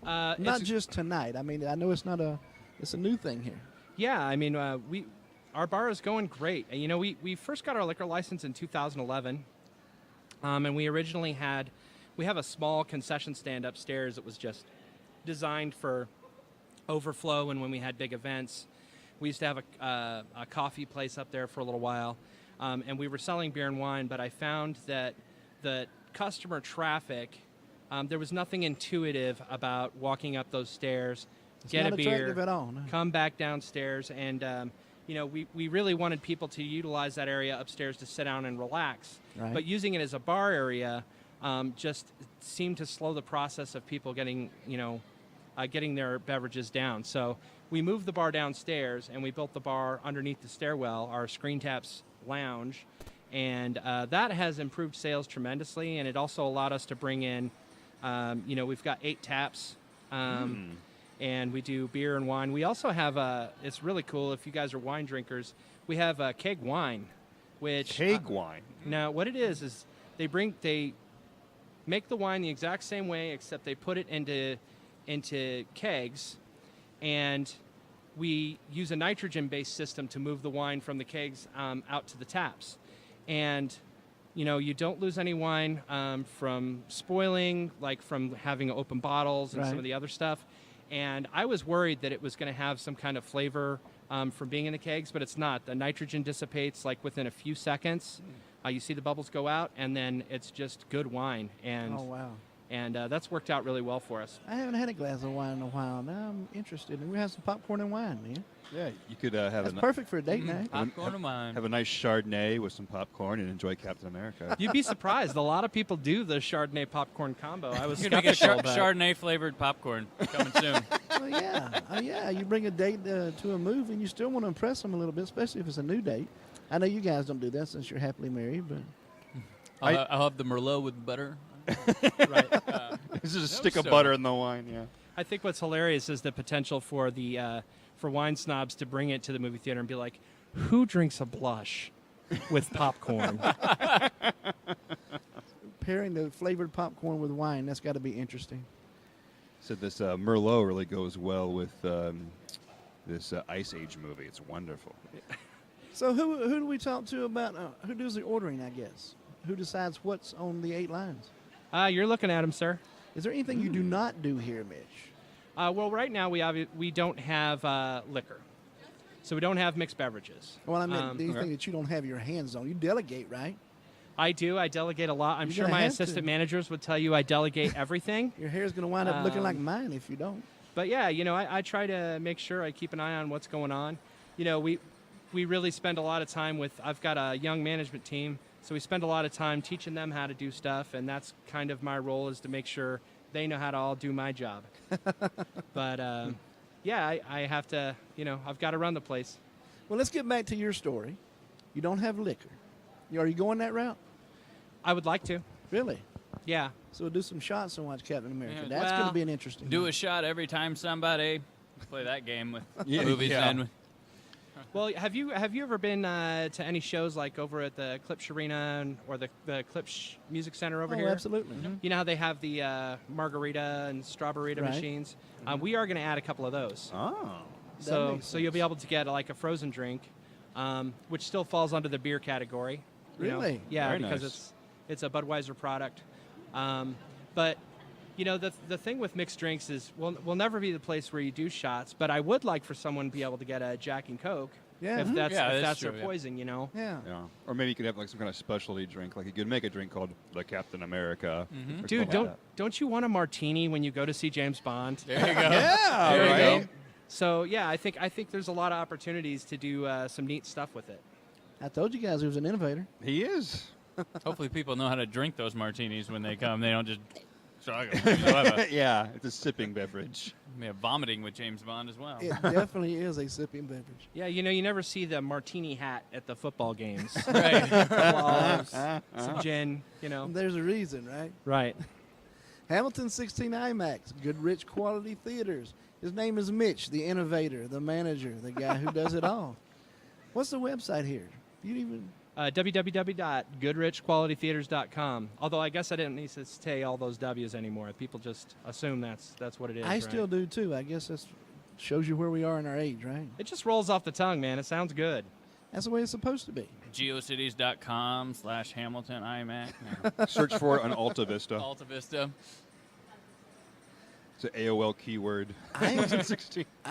Not It's- just tonight. I mean, I know it's a new thing here. Yeah, I mean, our bar is going great. And, you know, we first got our liquor license in 2011, and we originally have a small concession stand upstairs that was just designed for overflow, and when we had big events, we used to have a coffee place up there for a little while, and we were selling beer and wine. But I found that the customer traffic, there was nothing intuitive about walking up those stairs. It's Get not a beer, attractive at all. No. come back downstairs, and we really wanted people to utilize that area upstairs to sit down and relax. Right. But using it as a bar area just seemed to slow the process of people getting their beverages down. So we moved the bar downstairs, and we built the bar underneath the stairwell, our Screen Taps lounge. And that has improved sales tremendously, and it also allowed us to bring in, we've got 8 taps. And we do beer and wine. We also have it's really cool if you guys are wine drinkers. We have keg wine, which Keg wine. Now what it is they make the wine the exact same way, except they put it into kegs, and we use a nitrogen-based system to move the wine from the kegs out to the taps. And you don't lose any wine from spoiling, like from having open bottles and some of the other stuff. And I was worried that it was going to have some kind of flavor from being in the kegs, but it's not. The nitrogen dissipates like within a few seconds. You see the bubbles go out, and then it's just good wine. And Oh, wow. and that's worked out really well for us. I haven't had a glass of wine in a while. Now I'm interested. And we have some popcorn and wine, man. Yeah, you could have That's perfect for a date night. Popcorn of mine. have a nice Chardonnay with some popcorn and enjoy Captain America. You'd be surprised. A lot of people do the Chardonnay popcorn combo. I was You're gonna get skeptical, but Chardonnay flavored popcorn coming soon. Well, yeah. Yeah. You bring a date to a movie, and you still want to impress them a little bit, especially if it's a new date. I know you guys don't do that since you're happily married, but I'll have the Merlot with butter. right. This is a No stick of soda. butter in the wine. Yeah. I think what's hilarious is the potential for the for wine snobs to bring it to the movie theater and be like, "Who drinks a blush with popcorn?" pairing the flavored popcorn with wine, that's got to be interesting. Said this Merlot really goes well with this Ice Age movie. It's wonderful. So who do we talk to about who does the ordering, I guess? Who decides what's on the 8 lines? You're looking at him, sir. Is there anything you do not do here, Mitch? Well, right now we don't have liquor, so we don't have mixed beverages. Well, I meant anything that you don't have your hands on. You delegate, right? I do. I delegate a lot. I'm You're sure gonna my have assistant to. managers would tell you I delegate everything. Your hair's going to wind up looking like mine if you don't. But yeah, I try to make sure I keep an eye on what's going on. We really spend a lot of time with. I've got a young management team, so we spend a lot of time teaching them how to do stuff, and that's kind of my role, is to make sure they know how to all do my job. But I have to. I've got to run the place. Well, let's get back to your story. You don't have liquor. Are you going that route? I would like to. Really? Yeah. So we'll do some shots and watch Captain America. Yeah, That's going well, to be an interesting Do one. a shot every time somebody play that game with Yeah, movies. yeah. And Well, have you ever been to any shows like over at the Klipsch Arena or the Klipsch Music Center over Oh, here? absolutely. You know how they have the margarita and strawberry Right. machines? We are going to add a couple of those. Oh. So makes you'll be able to get like a frozen drink, which still falls under the beer category. you know? Really? Yeah, Very because nice. it's a Budweiser product. But the thing with mixed drinks is we'll never be the place where you do shots. But I would like for someone to be able to get a Jack and Coke Yeah. if Mhm. that's Yeah, if that's that's true, their yeah. poison. Yeah. Yeah. Or maybe you could have like some kind of specialty drink. Like you could make a drink called the Captain America. or Dude, something like don't you want a martini when you go to see James Bond? there you go. Yeah, There you right? go. So yeah, I think there's a lot of opportunities to do some neat stuff with it. I told you guys he was an innovator. He is. Hopefully, people know how to drink those martinis when they come. They don't just chug 'em. You'll have a, Yeah, it's a sipping beverage. we have vomiting with James Bond as well. It definitely is a sipping beverage. Yeah, you never see the martini hat at the football games. Right. Couple olives, some gin, There's a reason, right? Right. Hamilton 16 IMAX, good, rich, quality theaters. His name is Mitch, the innovator, the manager, the guy who does it all. What's the website here? You even www.goodrichqualitytheaters.com. Although I guess I didn't need to say all those W's anymore. People just assume that's what it is. I right? still do too. I guess that shows you where we are in our age, right? It just rolls off the tongue, man. It sounds good. That's the way it's supposed to be. Geocities.com/Hamilton IMAX. Search for it on Alta Vista. Alta Vista. It's an AOL keyword. I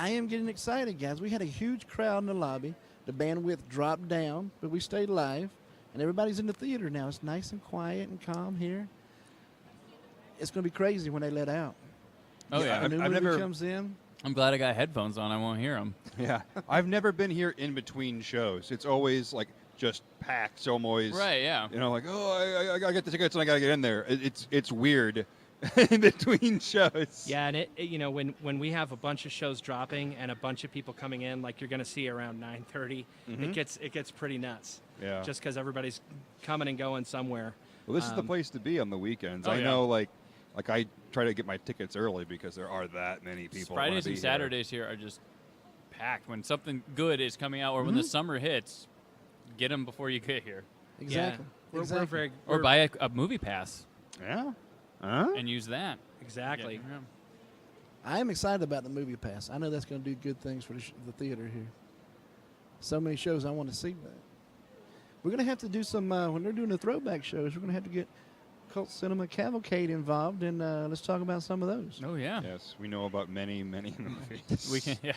am getting excited, guys. We had a huge crowd in the lobby. The bandwidth dropped down, but we stayed live, and everybody's in the theater now. It's nice and quiet and calm here. It's going to be crazy when they let out. Oh, yeah. A new I've movie never- comes in. I'm glad I got headphones on. I won't hear them. Yeah, I've never been here in between shows. It's always like just packed. So I'm always Right, yeah. like, oh, I gotta get the tickets and I gotta get in there. It's weird in between shows. Yeah, and when we have a bunch of shows dropping and a bunch of people coming in, like you're going to see around 9:30, it gets pretty nuts. Yeah. Just because everybody's coming and going somewhere. Well, this is the place to be on the weekends. Oh, I yeah. know, like I try to get my tickets early because there are that many people. Fridays and Saturdays here are just packed. When something good is coming out, or when the summer hits, get them before you get here, Exactly. We're exactly. very or buy a movie pass Yeah. Huh? and use that. exactly. Yeah. I am excited about the movie pass. I know that's going to do good things for the theater here. So many shows I want to see. But we're going to have to do some, when they're doing the throwback shows, we're going to have to get Cult Cinema Cavalcade involved, and let's talk about some of those. Oh yeah. Yes, we know about many movies. We can. Yeah.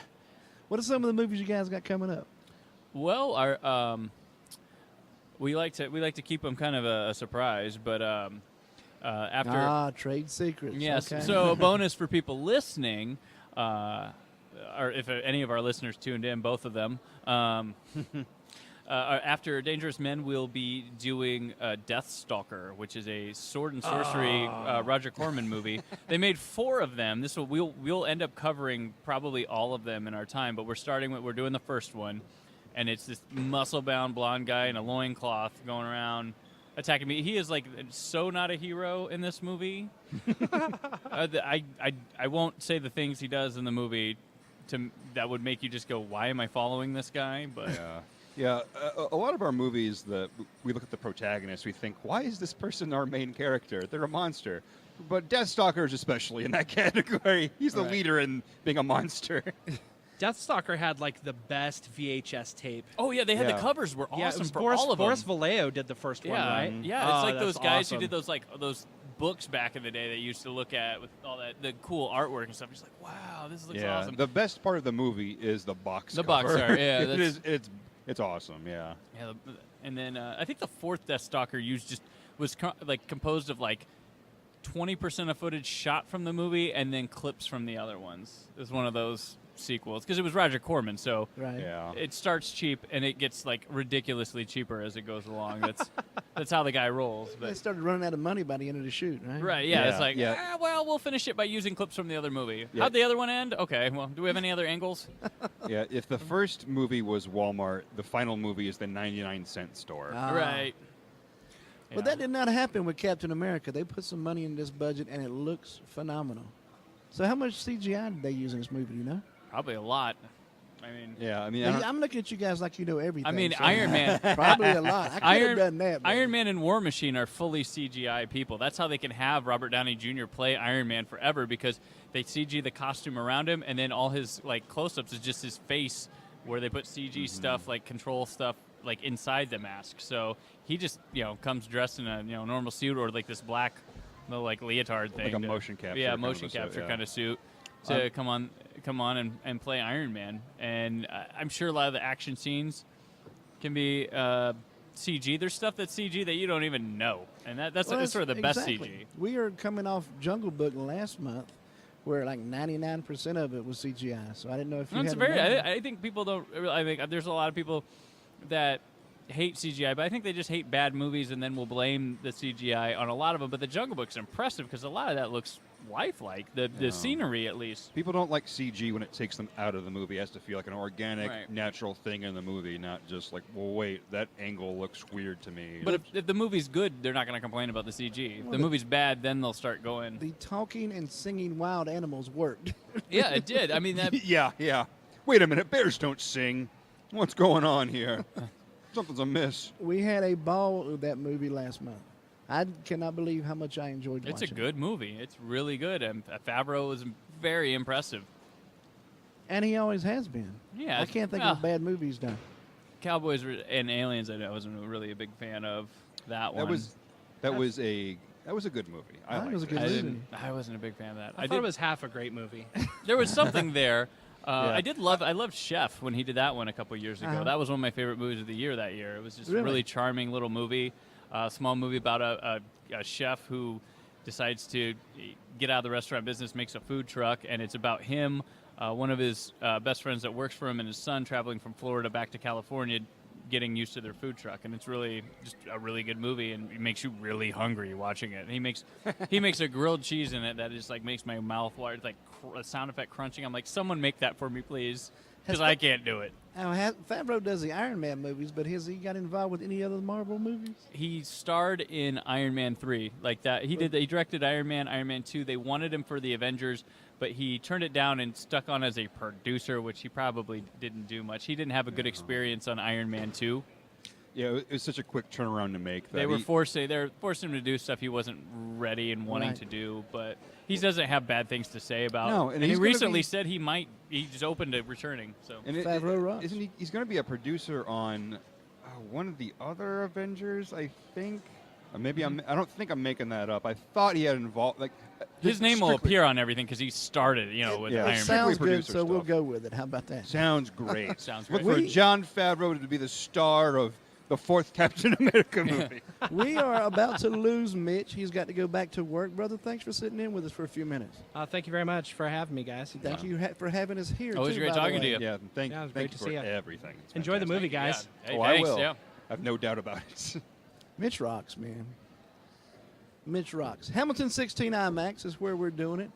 What are some of the movies you guys got coming up? Well, our we like to keep them kind of a surprise, but after Trade secrets. yes, Okay. so a bonus for people listening, or if any of our listeners tuned in, both of them. After Dangerous Men, we'll be doing Deathstalker, which is a sword and sorcery Roger Corman movie. They made 4 of them. We'll end up covering probably all of them in our time, but we're doing the first one, and it's this muscle-bound blonde guy in a loincloth going around attacking me. He is like so not a hero in this movie. I won't say the things he does in the movie that would make you just go, why am I following this guy? But Yeah, a lot of our movies, we look at the protagonist, we think, why is this person our main character? They're a monster. But Deathstalker is especially in that category. He's the leader in being a monster. Deathstalker had like the best VHS tape. oh yeah, they had Yeah. the covers were Yeah, it awesome was for Boris, all of Boris them. Vallejo did the first one, right? Yeah, Oh, it's like that's those guys awesome. who did those books back in the day that you used to look at with all the cool artwork and stuff. You're just like, wow, this looks Yeah, awesome. the best part of the movie is the box The cover. box art, yeah, it is. It's awesome. Yeah. Yeah, and then I think the 4th Deathstalker was composed of like 20% of footage shot from the movie and then clips from the other ones. It was one of those sequels because it was Roger Corman, so Right. Yeah. it starts cheap and it gets like ridiculously cheaper as it goes along. That's how the guy rolls. They But started running out of money by the end of the shoot, right? right, yeah, it's Yeah, like yeah. well, we'll finish it by using clips from the other movie. Yeah. How'd the other one end? Okay, well, do we have any other angles? Yeah. If the first movie was Walmart, the final movie is the 99-cent store. Right. But that did not happen with Captain America. They put some money in this budget, and it looks phenomenal. So how much CGI did they use in this movie, do you know? Probably a lot. I mean, Yeah. I mean, I'm looking at you guys like you know everything. I mean, so Iron Man. probably a lot. I could have done that. but- Iron Man and War Machine are fully CGI people. That's how they can have Robert Downey Jr. play Iron Man forever because they CG the costume around him, and then all his like close-ups is just his face, where they put CG stuff like control stuff like inside the mask. So he just comes dressed in a normal suit or like this black little like leotard thing, Like a motion capture Yeah, kind of motion a suit, capture yeah. kind of suit to come on and play Iron Man. And I'm sure a lot of the action scenes can be CG. There's stuff that's CG that you don't even know, and that's Well, sort of the best exactly. CG. We are coming off Jungle Book last month, where like 99% of it was CGI. So I didn't know if you No, it's had. very. a number. I think people don't. I think there's a lot of people that hate CGI, but I think they just hate bad movies and then will blame the CGI on a lot of them. But the Jungle Book's impressive because a lot of that looks lifelike. The scenery, at least. People don't like CG when it takes them out of the movie. It has to feel like an organic, Right. natural thing in the movie, not just like, well, wait, that angle looks weird to me. But if the movie's good, they're not going to complain about the CG. If the movie's bad, then they'll start going. The talking and singing wild animals worked. Yeah, it did. I mean, that. yeah. Wait a minute, bears don't sing. What's going on here? Something's amiss. We had a ball with that movie last month. I cannot believe how much I enjoyed It's a watching good movie. It's really good. And Favreau was very impressive. And he always has been. Yeah, I can't think of a bad movie he's done. Cowboys and Aliens. I wasn't really a big fan of that one. That was a good movie. I think it was a liked good movie. I wasn't a big fan of that. I thought it was half a great movie. There was something there. Yeah. I loved Chef when he did that one a couple years ago. Uh-huh. That was one of my favorite movies of the year that year. It was just a Really? really charming little movie, small movie about a chef who decides to get out of the restaurant business, makes a food truck, and it's about him one of his best friends that works for him and his son traveling from Florida back to California, getting used to their food truck, and it's really just a really good movie, and it makes you really hungry watching it. And he makes a grilled cheese in it that just like makes my mouth water. It's like a sound effect crunching. I'm like, someone make that for me, please, because I can't do it. Now, Favreau does the Iron Man movies, but has he got involved with any other Marvel movies? He starred in Iron Man 3, like that. He directed Iron Man 2. They wanted him for the Avengers, but he turned it down and stuck on as a producer, which he probably didn't do much. He didn't have a good experience on Iron Man 2. Yeah, it was such a quick turnaround to make. They were forcing him to do stuff he wasn't ready and wanting to do, but he doesn't have bad things to say about. No, and he recently said he's open to returning. So Favreau Ross. Isn't he? He's going to be a producer on one of the other Avengers, I think. Maybe I don't think I'm making that up. I thought he had involved his name will appear on everything because he started, with Iron Man. Sounds good, producer so we'll stuff. go with it. How about that? Sounds great. Sounds Look great. for John Favreau to be the star of the fourth Captain America movie. We are about to lose Mitch. He's got to go back to work. Brother, thanks for sitting in with us for a few minutes. Thank you very much for having me, guys. Thank you for having us here, Always too, great by the talking to way. you. Yeah, thank Yeah, it was you great to for see ya. everything. It's Enjoy the fantastic. movie, guys. Yeah. Hey, I thanks, will. yeah. I have no doubt about it. Mitch rocks, man. Mitch rocks. Hamilton 16 IMAX is where we're doing it.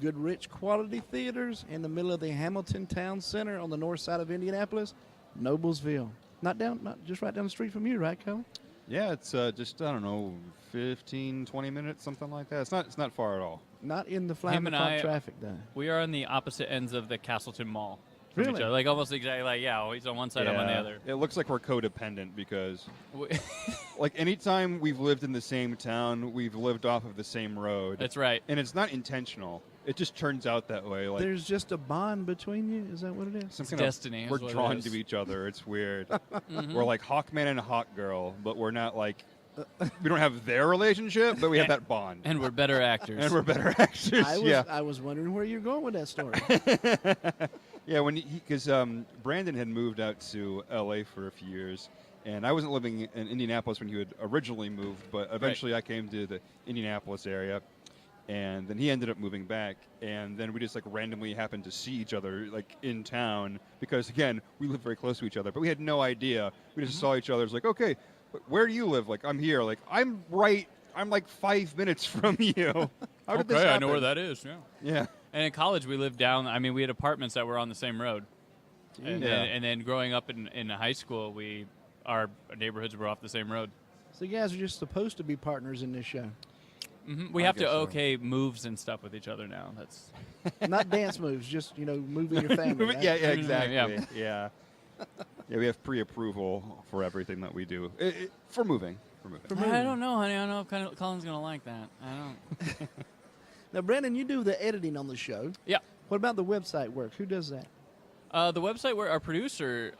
Good, rich, quality theaters in the middle of the Hamilton Town Center on the north side of Indianapolis, Noblesville. Not just right down the street from you, right, Colin? Yeah, it's just, I don't know, 15, 20 minutes, something like that. It's not far at all. Not in the Him and 5 o'clock I- traffic, though. We are on the opposite ends of the Castleton Mall. From Really? each other. Like almost exactly like, he's on one side, I'm on the other. It looks like we're codependent because, We- like, anytime we've lived in the same town, we've lived off of the same road. That's right. And it's not intentional. It just turns out that way. Like, There's just a bond between you? Is that what it is? some It's kind of- destiny is We're what it drawn is. to each other. It's weird. Mhm. We're like Hawkman and Hawkgirl, but we're not like, we don't have their relationship, but we have that bond. And we're better actors. And we're better actors. I was wondering where you're going with that story. Yeah, because Brandon had moved out to L.A. for a few years, and I wasn't living in Indianapolis when he had originally moved, but eventually I came to the Indianapolis area, and then he ended up moving back, and then we just like randomly happened to see each other like in town because again we live very close to each other, but we had no idea. We just saw each other. It's like, okay, where do you live? Like, I'm here. Like, I'm like 5 minutes from you. How did this happen? I know where that is. Yeah. Yeah. And in college, we lived down. I mean, we had apartments that were on the same road. And, Yeah. and then growing up in high school, our neighborhoods were off the same road. So you guys are just supposed to be partners in this show. We I have to guess so. okay moves and stuff with each other now. That's Not dance moves, just, moving your family. Right? Yeah, exactly. Yeah. Yeah. Yeah, we have pre-approval for everything that we do. For moving. I don't know, honey. I don't know if Colin's gonna like that. I don't. Now, Brandon, you do the editing on the show. Yeah. What about the website work? Who does that? The website where our producer,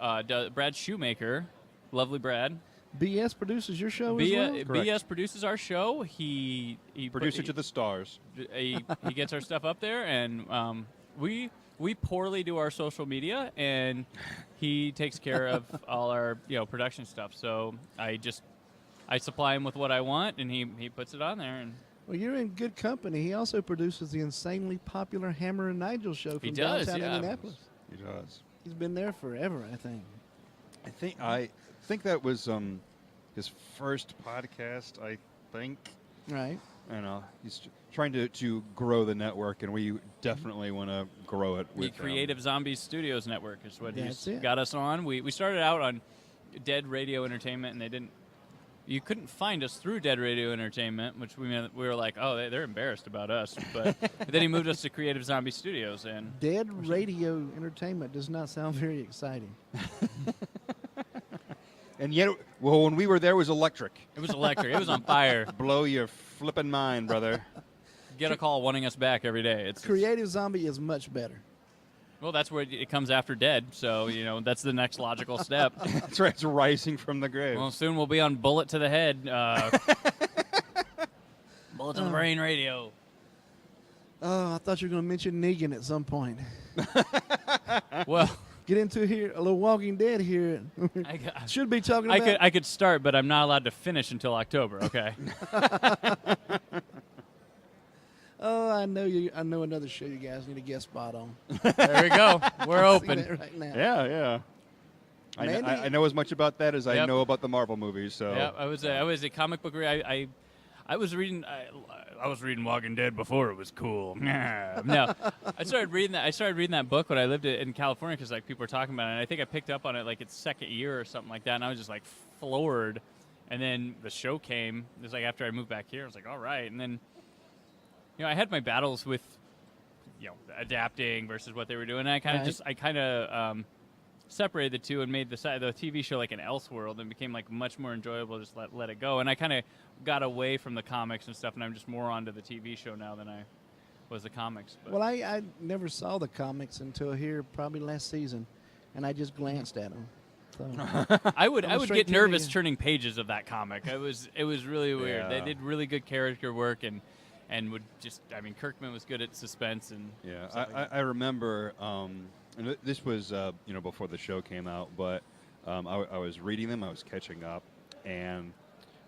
Brad Shoemaker, lovely Brad. BS produces your show as well? BS produces our show. He Producer to the stars. he gets our stuff up there, and we poorly do our social media, and he takes care of all our production stuff. So I supply him with what I want, and he puts it on there. And Well, you're in good company. He also produces the insanely popular Hammer and Nigel show from He does, downtown yeah. Indianapolis. He does. He's been there forever, I think. I think that was his first podcast. I think. Right. I know he's trying to grow the network, and we definitely want to grow it. the With Creative Zombies Studios Network is what That's he's it. got us on. We started out on Dead Radio Entertainment, and you couldn't find us through Dead Radio Entertainment, which we were like, oh, they're embarrassed about us. But then he moved us to Creative Zombie Studios, and Dead Radio Entertainment does not sound very exciting. And yet, well, when we were there, it was electric. it was electric. It was on fire. Blow your flipping mind, brother. Get a call wanting us back every day. It's Creative Zombie is much better. well, that's where it comes after Dead. So that's the next logical step. That's right. It's rising from the grave. Well, soon we'll be on Bullet to the Head. Bullet to the Brain Radio. Oh, I thought you were going to mention Negan at some point. Well, Get into here, a little Walking Dead here. Should be talking about. I could start, but I'm not allowed to finish until October. Okay. Oh, I know you. I know another show you guys need a guest spot on. There we go. We're See open. that right now. Yeah. Mandy? I know as much about that as I Yep. know about the Marvel movies. So Yeah, I was a comic book reader. I was reading Walking Dead before it was cool. No, I started reading that book when I lived in California because like people were talking about it. And I think I picked up on it like its second year or something like that, and I was just like floored. And then the show came. It was like after I moved back here, I was like, all right. And then I had my battles with adapting versus what they were doing. And I kind of separated the two and made the TV show like an Elseworld and became like much more enjoyable. Just let it go. And I kind of got away from the comics and stuff, and I'm just more onto the TV show now than I was the comics. But. Well, I never saw the comics until here, probably last season, and I just glanced at them. So. I would straight get nervous TV. turning pages of that comic. It was really weird. Yeah. They did really good character work and would just Kirkman was good at suspense and Yeah, stuff like that. I remember, and this was before the show came out, but I was reading them, I was catching up, and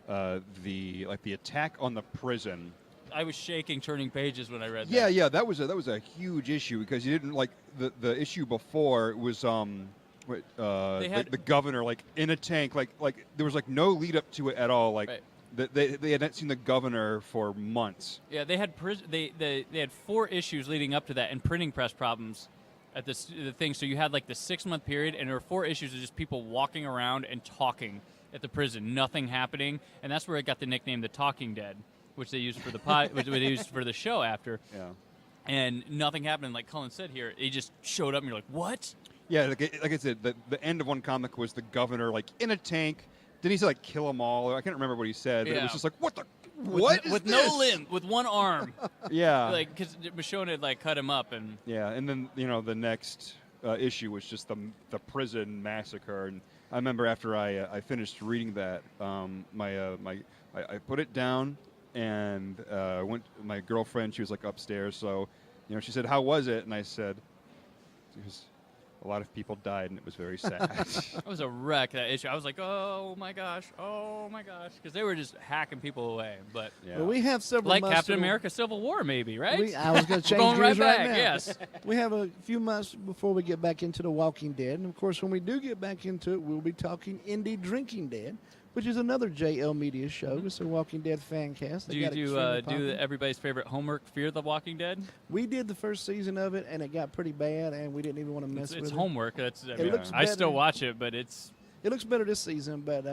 the attack on the prison. I was shaking turning pages when I read that. Yeah, that was a huge issue because you didn't like the issue before was the governor like in a tank like there was like no lead up to it at all like. Right. They hadn't seen the governor for months. Yeah, they had they had 4 issues leading up to that and printing press problems at the thing. So you had like the 6-month period, and there were 4 issues of just people walking around and talking at the prison, nothing happening, and that's where it got the nickname "The Talking Dead," which they used for which they used for the show after. Yeah. And nothing happened. Like Cullen said here, he just showed up, and you're like, "What?" Yeah, like I said, the end of one comic was the governor like in a tank. Didn't he say like kill them all? I can't remember what he said, but it was just like what with is no this? limb, with one arm. Yeah, Like because Michonne had like cut him up, and yeah, and then the next issue was just the prison massacre, and I remember after I finished reading that, I put it down and went. My girlfriend, she was like upstairs, so she said, "How was it?" And I said, "It was." A lot of people died, and it was very sad. it was a wreck, that issue. I was like, oh my gosh, because they were just hacking people away. But Yeah. Well, we have several like months Captain to- America: Civil War, maybe, right? I was going to change We're going gears right back. now. Yes. We have a few months before we get back into The Walking Dead. And, of course, when we do get back into it, we'll be talking Indie Drinking Dead, which is another JL Media show. It's a Walking Dead fan cast. Do you do everybody's favorite homework, Fear the Walking Dead? We did the first season of it, and it got pretty bad, and we didn't even want to mess It's with it. homework. That's I, It mean, looks I still better. watch it, but it's It looks better this season, but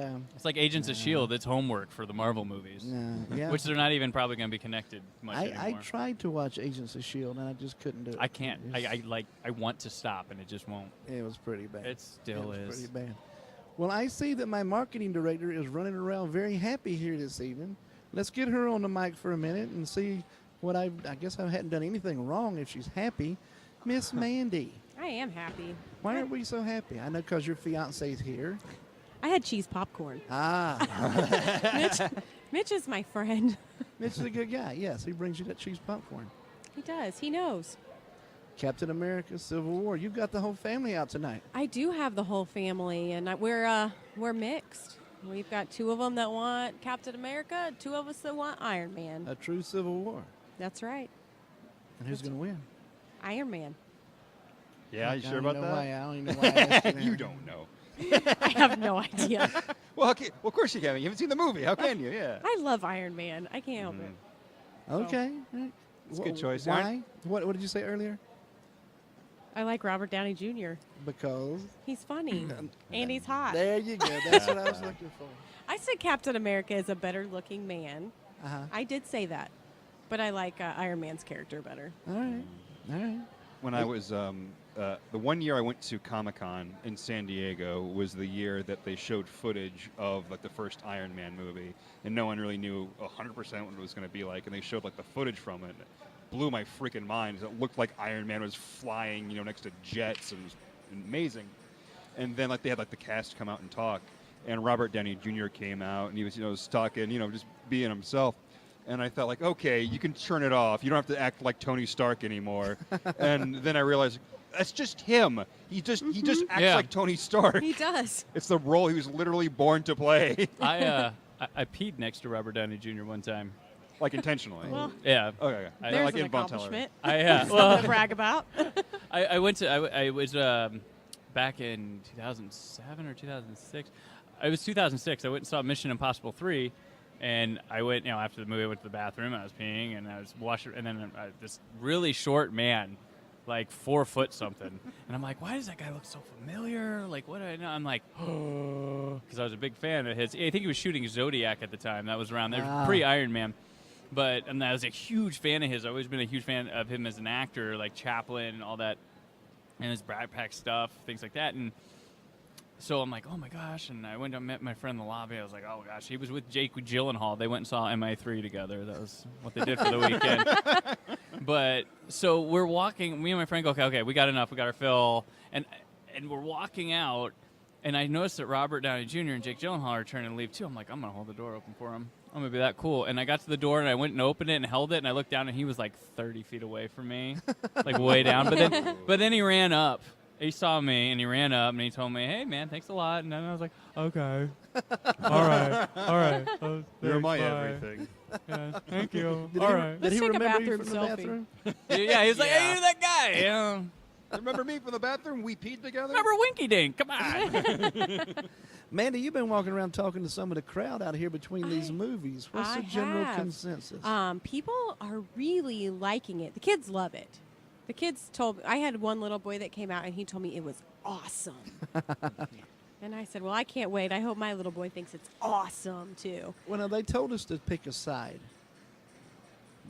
like Agents of S.H.I.E.L.D. It's homework for the Marvel movies, yeah. which they're not even probably going to be connected much I anymore. tried to watch Agents of S.H.I.E.L.D., and I just couldn't do it. I can't. It I want to stop, and it just won't. was pretty bad. It still It was is. pretty bad. Well, I see that my marketing director is running around very happy here this evening. Let's get her on the mic for a minute and see what I guess I hadn't done anything wrong if she's happy. Miss Mandy, I am happy. why are we so happy? I know because your fiance is here. I had cheese popcorn. Ah, Mitch is my friend. Mitch is a good guy. Yes, he brings you that cheese popcorn. He does. He knows. Captain America, Civil War. You've got the whole family out tonight. I do have the whole family, and we're mixed. We've got 2 of them that want Captain America, 2 of us that want Iron Man. A true Civil War. That's right. And who's going to win? Iron Man. Yeah, you I sure don't about know that? why. I don't even know why I asked you that. You don't know. I have no idea. Well, okay. Well, of course you haven't. You haven't seen the movie. How can you? Yeah. I love Iron Man. I can't help it. Okay. Right. It's a good choice. Why? What did you say earlier? I like Robert Downey Jr. Because. He's funny. And he's hot. There you go. That's what I was looking for. I said Captain America is a better looking man. Uh-huh. I did say that. But I like Iron Man's character better. All right. All right. When I was the one year I went to Comic-Con in San Diego was the year that they showed footage of like the first Iron Man movie, and no one really knew 100% what it was going to be like, and they showed like the footage from it. It blew my freaking mind. It looked like Iron Man was flying, next to jets, and it was amazing. And then like they had like the cast come out and talk, and Robert Downey Jr. came out, and he was talking, just being himself. And I thought, like, okay, you can turn it off. You don't have to act like Tony Stark anymore. And then I realized that's just him. He just acts like Tony Stark. He does. It's the role he was literally born to play. I peed next to Robert Downey Jr. one time. Like intentionally. Well, Yeah. Okay. there's Like an involuntarily. accomplishment. Well, Something to brag about. I went to I was back in 2007 or 2006. It was 2006. I went and saw Mission Impossible 3, and I went, after the movie, I went to the bathroom. I was peeing, and I was washing, and then this really short man, like 4 foot something, and I'm like, why does that guy look so familiar? Like, what do I know? I'm like, because I was a big fan of his. I think he was shooting Zodiac at the time. That was around there, pre-Iron Man. But I was a huge fan of his. I've always been a huge fan of him as an actor, like Chaplin and all that, and his backpack stuff, things like that. And so I'm like, oh my gosh. And I went and met my friend in the lobby. I was like, oh gosh. He was with Jake Gyllenhaal. They went and saw MI3 together. That was what they did for the weekend. But so we're walking. Me and my friend go, okay, we got enough. We got our fill. And we're walking out. And I noticed that Robert Downey Jr. and Jake Gyllenhaal are turning to leave too. I'm like, I'm going to hold the door open for him. I'm going to be that cool. And I got to the door, and I went and opened it and held it, and I looked down, and he was like 30 feet away from me, like way down. But then he ran up. He saw me, and he ran up, and he told me, hey, man, thanks a lot. And then I was like, okay. All right. Oh, You're my bye. everything. Yeah, thank you. Did All he, right. did he Let's take a remember you bathroom from the selfie. bathroom? Yeah, he was like, hey, you're that guy. Yeah. Remember me from the bathroom? We peed together? Remember Winky Dink? Come on. Mandy, you've been walking around talking to some of the crowd out here between these movies. What's the general have. consensus? People are really liking it. The kids love it. The kids told me, I had one little boy that came out, and he told me it was awesome. And I said, well, I can't wait. I hope my little boy thinks it's awesome, too. Well, now, they told us to pick a side.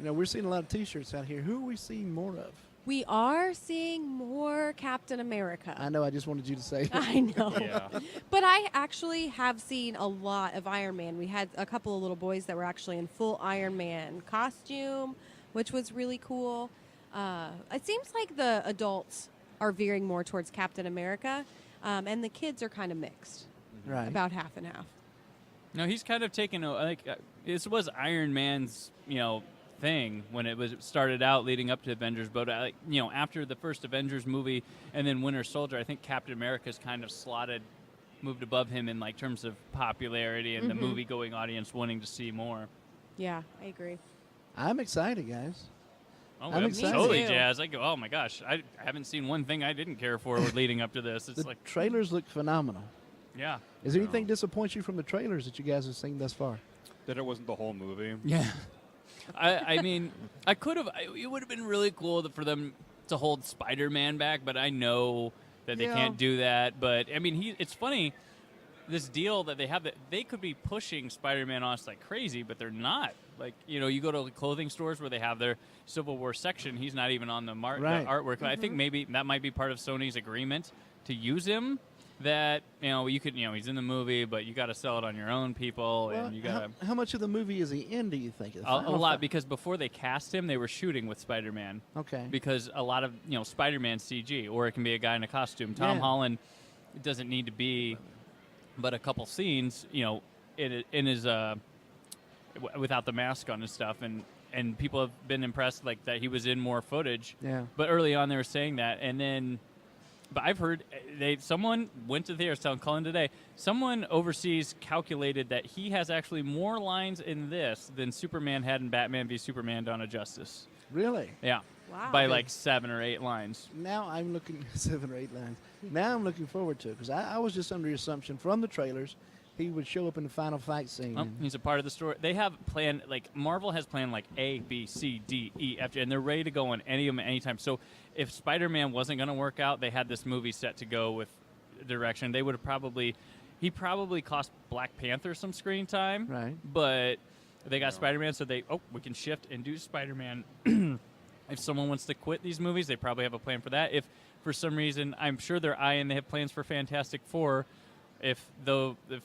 We're seeing a lot of T-shirts out here. Who are we seeing more of? We are seeing more Captain America. I know. I just wanted you to say that. I know. Yeah. But I actually have seen a lot of Iron Man. We had a couple of little boys that were actually in full Iron Man costume, which was really cool. It seems like the adults are veering more towards Captain America, and the kids are kind of mixed, Right. about half and half. No, he's kind of taken this was Iron Man's, thing when it was started out leading up to Avengers, but after the first Avengers movie and then Winter Soldier, I think Captain America's kind of moved above him in terms of popularity and the movie-going audience wanting to see more. Yeah, I agree. I'm excited, guys. Oh, I'm I'm excited. totally too. jazzed. I go, oh my gosh, I haven't seen one thing I didn't care for leading up to this. It's The trailers look phenomenal. yeah. Is there anything disappoint you from the trailers that you guys have seen thus far? That it wasn't the whole movie. Yeah. I mean, I could have. It would have been really cool for them to hold Spider-Man back, but I know that they Yeah. can't do that. But I mean, it's funny. This deal that they have, that they could be pushing Spider-Man on us like crazy, but they're not. Like, you go to clothing stores where they have their Civil War section. He's not even on the Right. the artwork. I think maybe that might be part of Sony's agreement to use him. That you could, he's in the movie, but you got to sell it on your own people, Well, and you got to how much of the movie is he in, do you think? The a final lot, fi- because before they cast him, they were shooting with Spider-Man. Okay. Because a lot of Spider-Man CG, or it can be a guy in a costume. Tom Yeah. Holland, it doesn't need to be, but a couple scenes, in his without the mask on and stuff, and people have been impressed that he was in more footage. Yeah. But early on, they were saying that, and then. But I've heard someone went to the theater. I was telling Cullen today. Someone overseas calculated that he has actually more lines in this than Superman had in Batman v Superman: Dawn of Justice. Really? Yeah, Wow. by 7 or 8 lines. Now I'm looking 7 or 8 lines. Now I'm looking forward to it because I was just under the assumption from the trailers he would show up in the final fight scene. Well, he's a part of the story. They have planned Marvel has planned A, B, C, D, E, F, G, and they're ready to go on any of them anytime. So if Spider-Man wasn't going to work out, they had this movie set to go with direction. They would have he probably cost Black Panther some screen time, Right. But they got Spider-Man, so we can shift and do Spider-Man. If someone wants to quit these movies, they probably have a plan for that. If for some reason, I'm sure they're eyeing, they have plans for Fantastic Four. If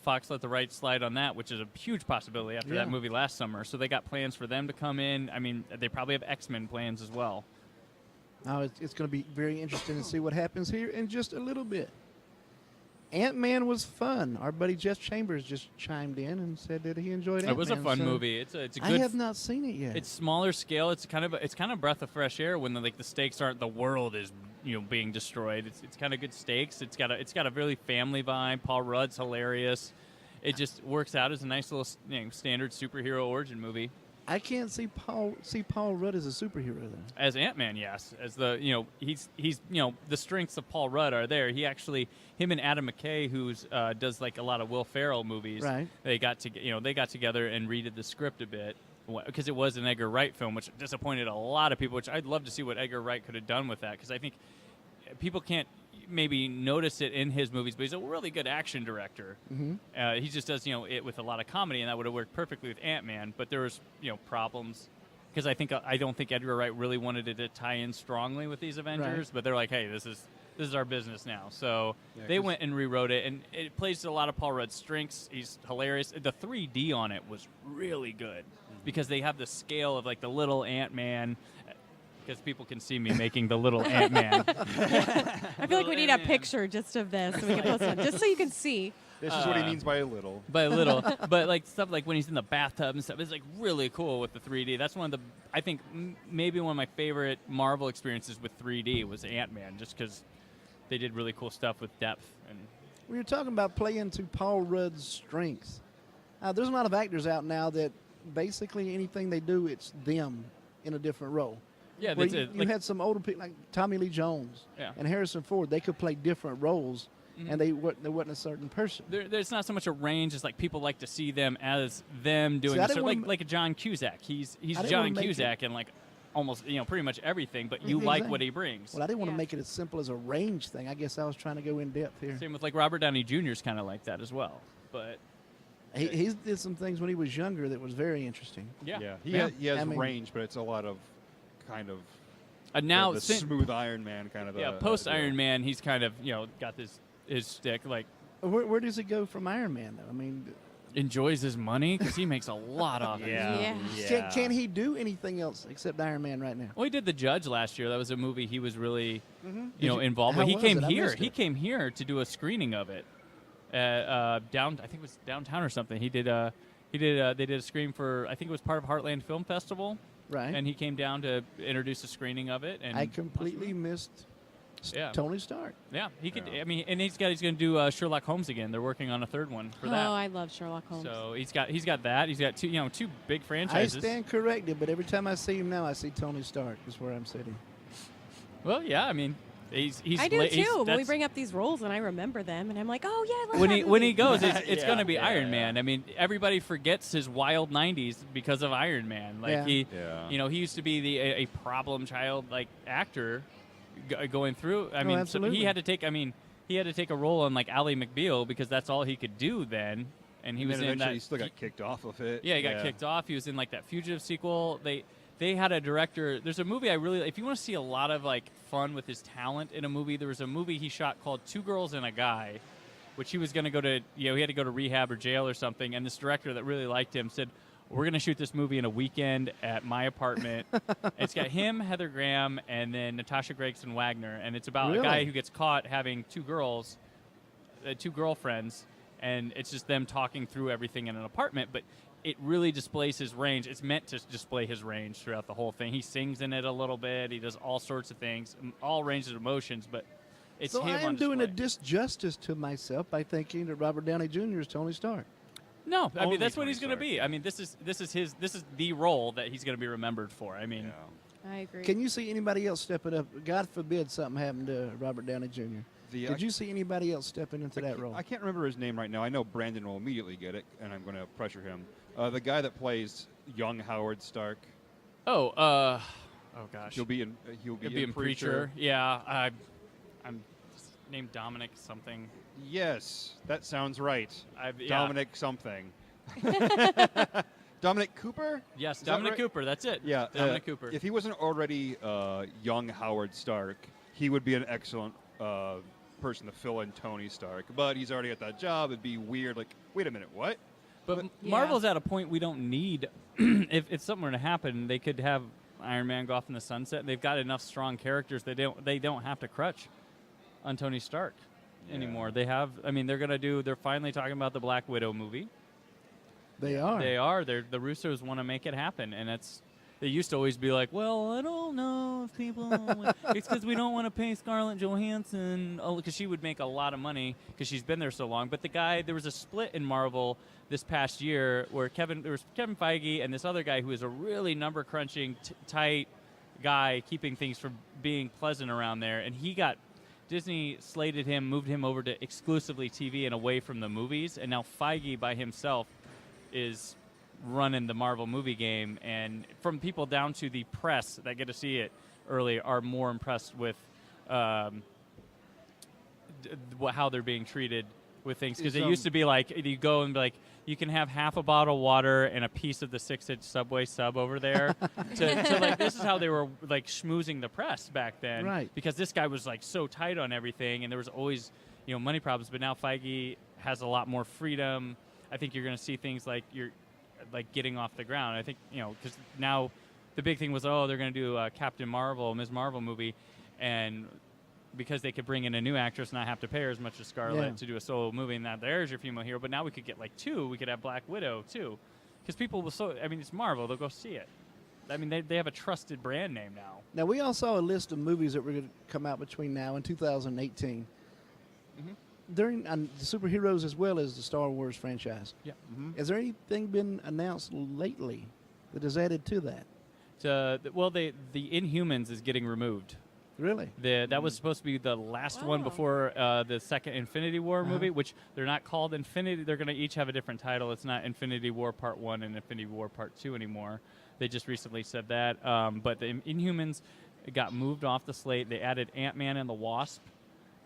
Fox let the rights slide on that, which is a huge possibility after that movie last summer, so they got plans for them to come in. I mean, they probably have X-Men plans as well. Now it's going to be very interesting to see what happens here in just a little bit. Ant-Man was fun. Our buddy Jeff Chambers just chimed in and said that he enjoyed Ant-Man. It was a fun so movie. It's a good. I have not seen it yet. It's smaller scale. It's kind of breath of fresh air when the stakes aren't the world is being destroyed. It's kind of good stakes. It's got a really family vibe. Paul Rudd's hilarious. It just works out as a nice little standard superhero origin movie. I can't see Paul Rudd as a superhero then. As Ant-Man, yes. As the he's the strengths of Paul Rudd are there. He actually him and Adam McKay, who's does like a lot of Will Ferrell movies. Right. They got together and redid the script a bit because it was an Edgar Wright film, which disappointed a lot of people. Which I'd love to see what Edgar Wright could have done with that, because I think people can't maybe notice it in his movies, but he's a really good action director. Mm-hmm. He just does it with a lot of comedy, and that would have worked perfectly with Ant-Man. But there was problems because I don't think Edgar Wright really wanted it to tie in strongly with these Avengers. Right. But they're like, hey, this is our business now. So they went and rewrote it, and it plays to a lot of Paul Rudd's strengths. He's hilarious. The 3D on it was really good because they have the scale of like the little Ant-Man. Because people can see me making the little Ant-Man. I feel like we need a picture just of this so we can post it, just so you can see. This is what he means by a little. By a little. But like stuff like when he's in the bathtub and stuff, it's like really cool with the 3D. That's one of the, I think maybe one of my favorite Marvel experiences with 3D was Ant-Man, just because they did really cool stuff with depth. And We were talking about playing to Paul Rudd's strengths. There's a lot of actors out now that basically anything they do, it's them in a different role. yeah, Where that's it. you had some older people like Tommy Lee Jones Yeah. and Harrison Ford. They could play different roles, and they wasn't a certain person. There's not so much a range as like people like to see them as them doing I a didn't certain, wanna like a John Cusack. He's didn't John wanna make Cusack and like almost pretty much everything, but you Mhm. like Exactly. what he brings. Well, I didn't want to Yeah. make it as simple as a range thing. I guess I was trying to go in depth here. Same with like Robert Downey Jr. is kind of like that as well. But He did some things when he was younger that was very interesting. yeah, He has I mean- range, but it's a lot of kind of now the sin- smooth Iron Man kind of. post Iron Man, he's kind of got his stick, like Where does it go from Iron Man, though? I mean, enjoys his money because he makes a lot off it. Yeah. can he do anything else except Iron Man right now? Well, he did The Judge last year. That was a movie he was really Did you- involved how with. He was came it? I here. missed He it. came here to do a screening of it. I think it was downtown or something. They did a screening for, I think it was part of Heartland Film Festival. Right. And he came down to introduce a screening of it. And I completely missed Yeah. Tony Stark. yeah, he could. Yeah. I mean, and he's going to do Sherlock Holmes again. They're working on a third one for that. Oh, I love Sherlock Holmes. So he's got that. He's got two big I franchises. stand corrected, but every time I see him now, I see Tony Stark. Is where I'm sitting. Well, yeah. I mean, he's I do he's- too. When we that's- bring up these roles and I remember them, and I'm like, oh yeah, I love when that he when he movie. goes, it's Yeah, going to be yeah, Iron yeah. Man. I mean, everybody forgets his wild '90s because of Iron Man. Like Yeah. he, Yeah. he used to be a problem child like actor going through. I mean, so absolutely. he had to take. I mean, he had to take a role on like Ally McBeal because that's all he could do then. And he And was then in eventually that. he still got kicked off of it. Yeah, he got kicked off. He was in like that Fugitive sequel. They had a director. There's a movie I really, if you want to see a lot of like fun with his talent in a movie, there was a movie he shot called Two Girls and a Guy, which he was going to go to, he had to go to rehab or jail or something. And this director that really liked him said, we're going to shoot this movie in a weekend at my apartment. It's got him, Heather Graham, and then Natasha Gregson Wagner. And it's about a guy Really? who gets caught having two girlfriends, and it's just them talking through everything in an apartment. But it really displays his range. It's meant to display his range throughout the whole thing. He sings in it a little bit. He does all sorts of things, all ranges of emotions. But it's So him I am on doing a display. disjustice to myself by thinking that Robert Downey Jr. is Tony Stark. No, I Only mean that's what Tony he's going to Stark. be. I mean this is the role that he's going to be remembered for. I mean, I agree. Can you see anybody else stepping up? God forbid something happened to Robert Downey Jr. Could you see anybody else stepping into that role? I can't remember his name right now. I know Brandon will immediately get it, and I'm going to pressure him. The guy that plays young Howard Stark. oh gosh, He'll be in. He'll be in Preacher. Yeah, I'm named Dominic something. Yes, that sounds right. Yeah. Dominic something. Dominic Cooper? Yes, Is that Dominic right? Cooper. That's it. Yeah, Dominic Cooper. If he wasn't already young Howard Stark, he would be an excellent person to fill in Tony Stark. But he's already got that job. It'd be weird. Like, wait a minute, what? But Yeah. Marvel's at a point we don't need. if something were to happen, they could have Iron Man go off in the sunset. They've got enough strong characters. They don't have to crutch on Tony Stark anymore. They have. I mean, they're finally talking about the Black Widow movie. They are. They are. The Russos want to make it happen, and it's they used to always be like, well, I don't know if people. It's because we don't want to pay Scarlett Johansson because she would make a lot of money because she's been there so long. But there was a split in Marvel this past year where there was Kevin Feige and this other guy who is a really number crunching, tight guy, keeping things from being pleasant around there, and Disney slated him, moved him over to exclusively TV and away from the movies, and now Feige by himself is running the Marvel movie game, and from people down to the press that get to see it early are more impressed with how they're being treated with things, because it used to be like you go and be like, you can have half a bottle of water and a piece of the 6-inch Subway sub over there. to like, this is how they were like schmoozing the press back then, Right. because this guy was like so tight on everything, and there was always money problems. But now Feige has a lot more freedom. I think you're going to see things like getting off the ground. I think because now the big thing was they're going to do a Captain Marvel, Ms. Marvel movie, and because they could bring in a new actress and not have to pay her as much as Scarlett to do a solo movie, and there's your female hero. But now we could get like 2. We could have Black Widow too, because people will it's Marvel. They'll go see it. I mean, they have a trusted brand name now. Now, we all saw a list of movies that were going to come out between now and 2018. During the superheroes as well as the Star Wars franchise. Yeah. Has there anything been announced lately that is added to that? The Inhumans is getting removed. Really? That was supposed to be the last one before the second Infinity War movie, which they're not called Infinity. They're going to each have a different title. It's not Infinity War Part 1 and Infinity War Part 2 anymore. They just recently said that. But the Inhumans got moved off the slate. They added Ant-Man and the Wasp,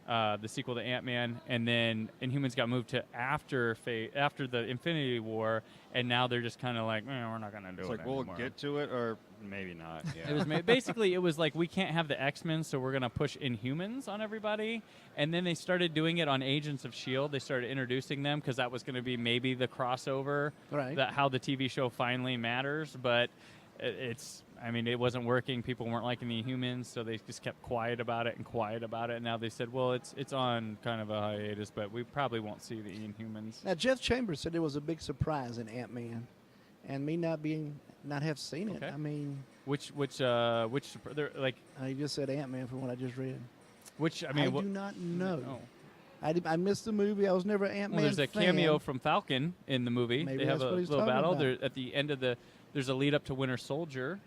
the sequel to Ant-Man, and then Inhumans got moved to after the Infinity War, and now they're just kind of like, we're not going to do it anymore. We'll get to it, or maybe not. Yeah. It was basically it was like, we can't have the X-Men, so we're going to push Inhumans on everybody. And then they started doing it on Agents of S.H.I.E.L.D. They started introducing them because that was going to be maybe the crossover, right? How the TV show finally matters. But it wasn't working. People weren't liking the Inhumans, so they just kept quiet about it. And now they said, well, it's on kind of a hiatus, but we probably won't see the Inhumans. Now, Jeff Chambers said it was a big surprise in Ant-Man, and me not have seen it. Okay. I mean, which they're like. I just said Ant-Man from what I just read. I do not know. No. I missed the movie. I was never an Ant-Man Well, there's a fan. cameo from Falcon in the movie. Maybe they have that's a what he's little talking battle. about. At the end of there's a lead up to Winter Soldier.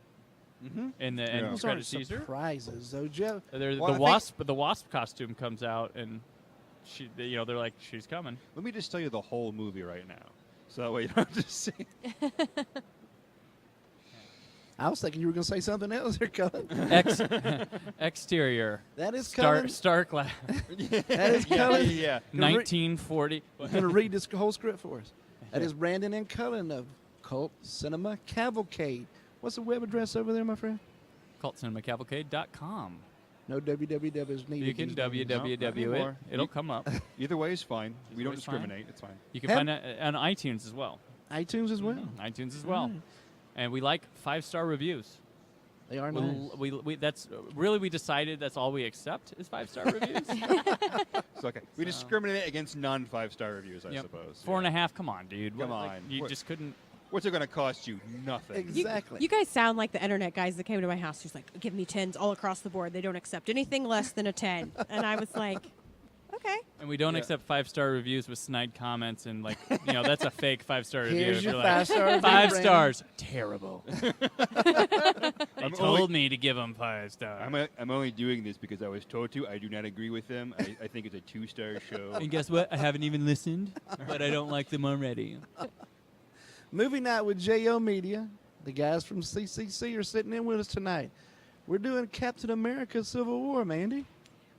And the end Those credit aren't teaser. surprises, though, Jeff. The Wasp costume comes out, and they're like, she's coming. Let me just tell you the whole movie right now, so that way you don't have to see. I was thinking you were going to say something else there, Cullen. Exterior. That is Cullen. Stark Lab. That is Cullen. Yeah. 1940. He's going to read this whole script for us. That is Brandon and Cullen of Cult Cinema Cavalcade. What's the web address over there, my friend? CultCinemaCavalcade.com. No www is needed. You can www it. It'll come up. Either way is fine. We don't always fine. discriminate. It's fine. You can find it on iTunes as well. iTunes as well. iTunes as well. And we like 5-star reviews. They are nice. We decided that's all we accept is 5-star reviews. It's okay. We discriminate against non-5-star reviews, I suppose. 4.5. Come on, dude. Come on. You just couldn't. What's it going to cost you? Nothing. Exactly. You guys sound like the internet guys that came to my house. Who's like, give me 10s all across the board. They don't accept anything less than a 10. And I was like, okay. And we don't accept 5-star reviews with snide comments and that's a fake 5-star review. Here's your You're 5-star review, 5 Brandon. stars. Terrible. They told me to give them 5 stars. I'm only doing this because I was told to. I do not agree with them. I think it's a 2-star show. And guess what? I haven't even listened, but I don't like them already. Movie night with J.O. Media. The guys from CCC are sitting in with us tonight. We're doing Captain America Civil War, Mandy.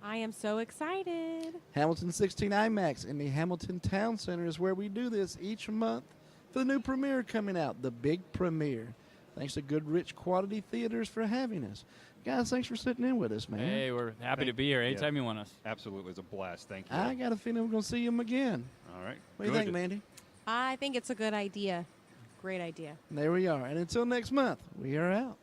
I am so excited. Hamilton 16 IMAX in the Hamilton Town Center is where we do this each month for the new premiere coming out, the big premiere. Thanks to Good Rich Quality Theaters for having us. Guys, thanks for sitting in with us, man. Hey, we're happy to be here anytime you want us. Absolutely. It's a blast. Thank you. I got a feeling we're going to see him again. All right. What do you think, Mandy? I think it's a good idea. Great idea. There we are. And until next month, we are out.